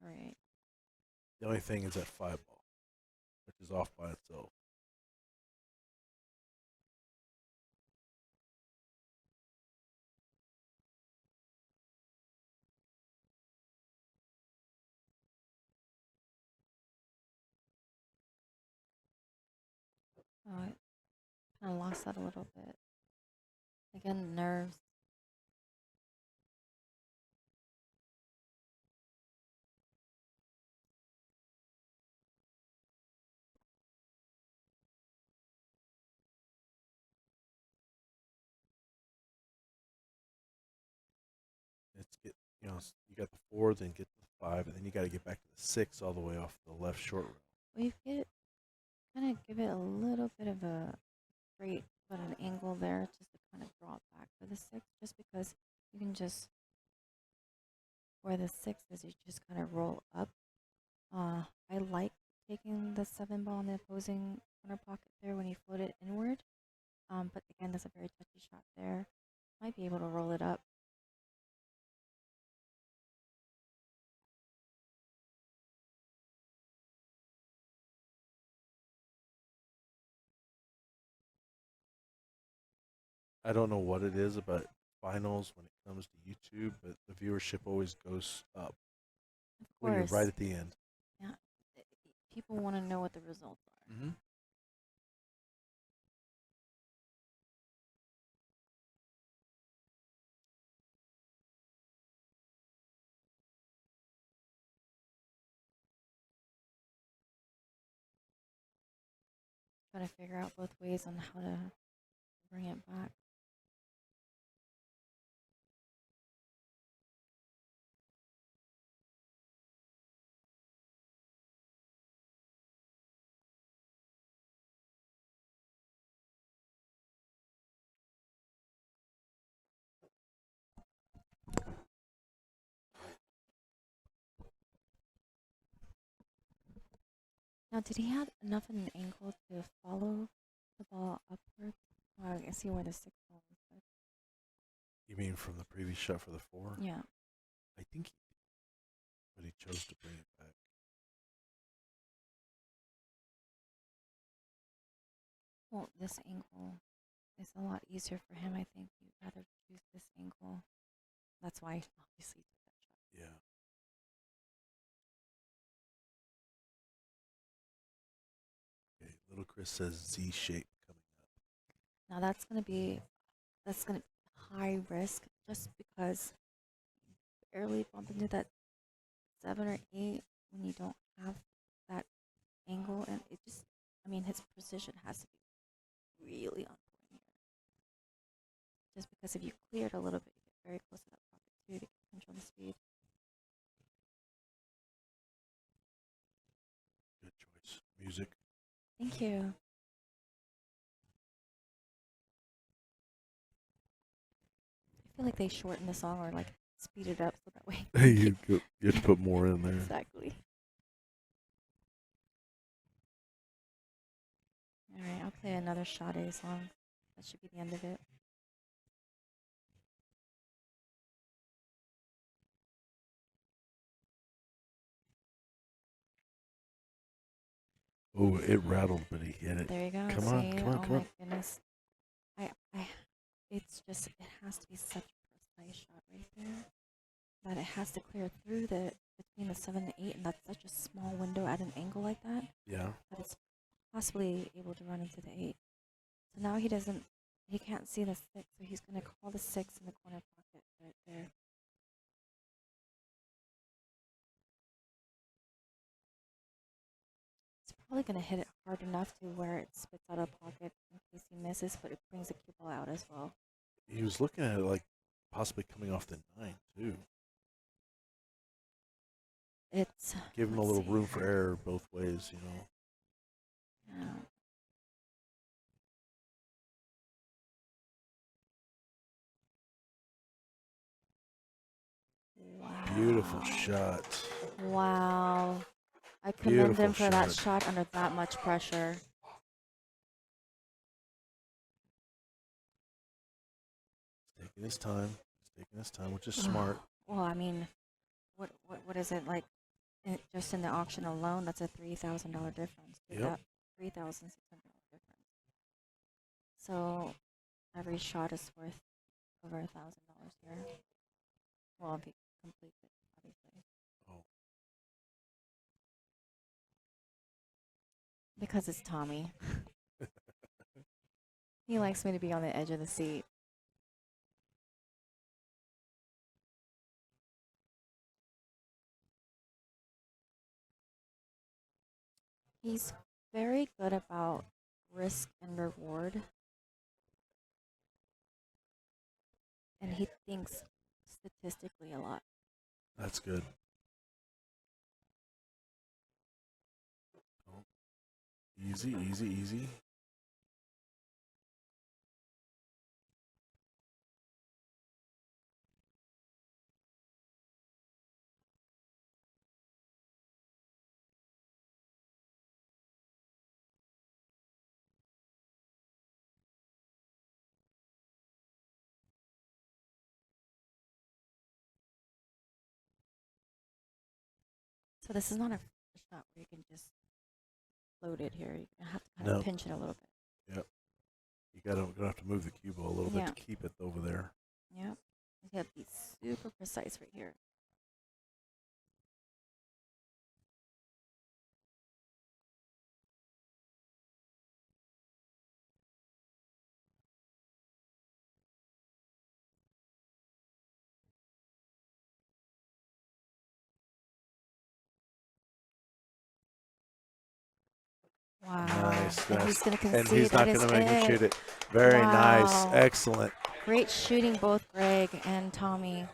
Right. The only thing is that five ball, which is off by itself. Oh, I kind of lost that a little bit. Again, nerves. It's get you got the four, then get to the five, and then you got to get back to the six all the way off the left short rail. We get kind of give it a little bit of a straight, but an angle there just to kind of draw it back for the six, just because you can just, where the six is, you just kind of roll up. I like taking the seven ball in the opposing corner pocket there when you float it inward. But again, that's a very touchy shot there. Might be able to roll it up. I don't know what it is about finals when it comes to YouTube, but the viewership always goes up Of when you're right course, at the end. yeah. People want to know what the results are. Mm-hmm. Gotta figure out both ways on how to bring it back. Now, did he have enough of an angle to follow the ball upwards? Oh, I see where the 6 ball is. You mean from the previous shot for the 4? Yeah. I think he did, but he chose to bring it back. Well, this angle is a lot easier for him. I think he'd rather choose this angle. That's why, obviously, he took that shot. Yeah. Okay, little Chris says Z shape coming up. Now that's gonna be high risk just because you barely bump into that 7 or 8 when you don't have that angle, and it just, I mean, his precision has to be really on point here. Just because if you clear it a little bit, you get very close to that pocket too to control the speed. Good choice. Music. Thank you. I feel like they shorten the song or like speed it up so that way. you have to put more in there. Exactly. Alright, I'll play another Sade song. That should be the end of it. Oh, it rattled, but he hit it. There you go. Come See? on, come on, Oh come my on. goodness. It's just, it has to be such a precise shot right there that it has to clear through between the 7 and 8, and that's such a small window at an angle like that. Yeah. That it's possibly able to run into the 8. So now he can't see the 6, so he's going to call the 6 in the corner pocket right there. It's probably going to hit it hard enough to where it spits out of pocket in case he misses, but it brings the cue ball out as well. He was looking at it like possibly coming off the 9, too. It's Give him a little room for error both ways, you know. Yeah. Wow. Beautiful shot. Wow. I commend him for that shot under that much pressure. He's taking his time. He's taking his time, which is smart. Well, I mean, what is it like? Just in the auction alone, that's a $3,000 difference. Yep. $3,600 difference. So every shot is worth over $1,000 here. Well, if you complete it, obviously. Oh. Because it's Tommy. He likes me to be on the edge of the seat. He's very good about risk and reward. And he thinks statistically a lot. That's good. Oh. Easy, easy, easy. So this is not a shot where you can just float it here. You're gonna have to kind of pinch it a little bit. Yep. You're gonna have to move the cue ball a little bit to keep it over there. Yep. You gotta be super precise right here. Wow. Nice, and nice. he's going to And concede he's that not is going to make him shoot it. it. Very nice. Wow. Excellent. Great shooting, both Greg and Tommy.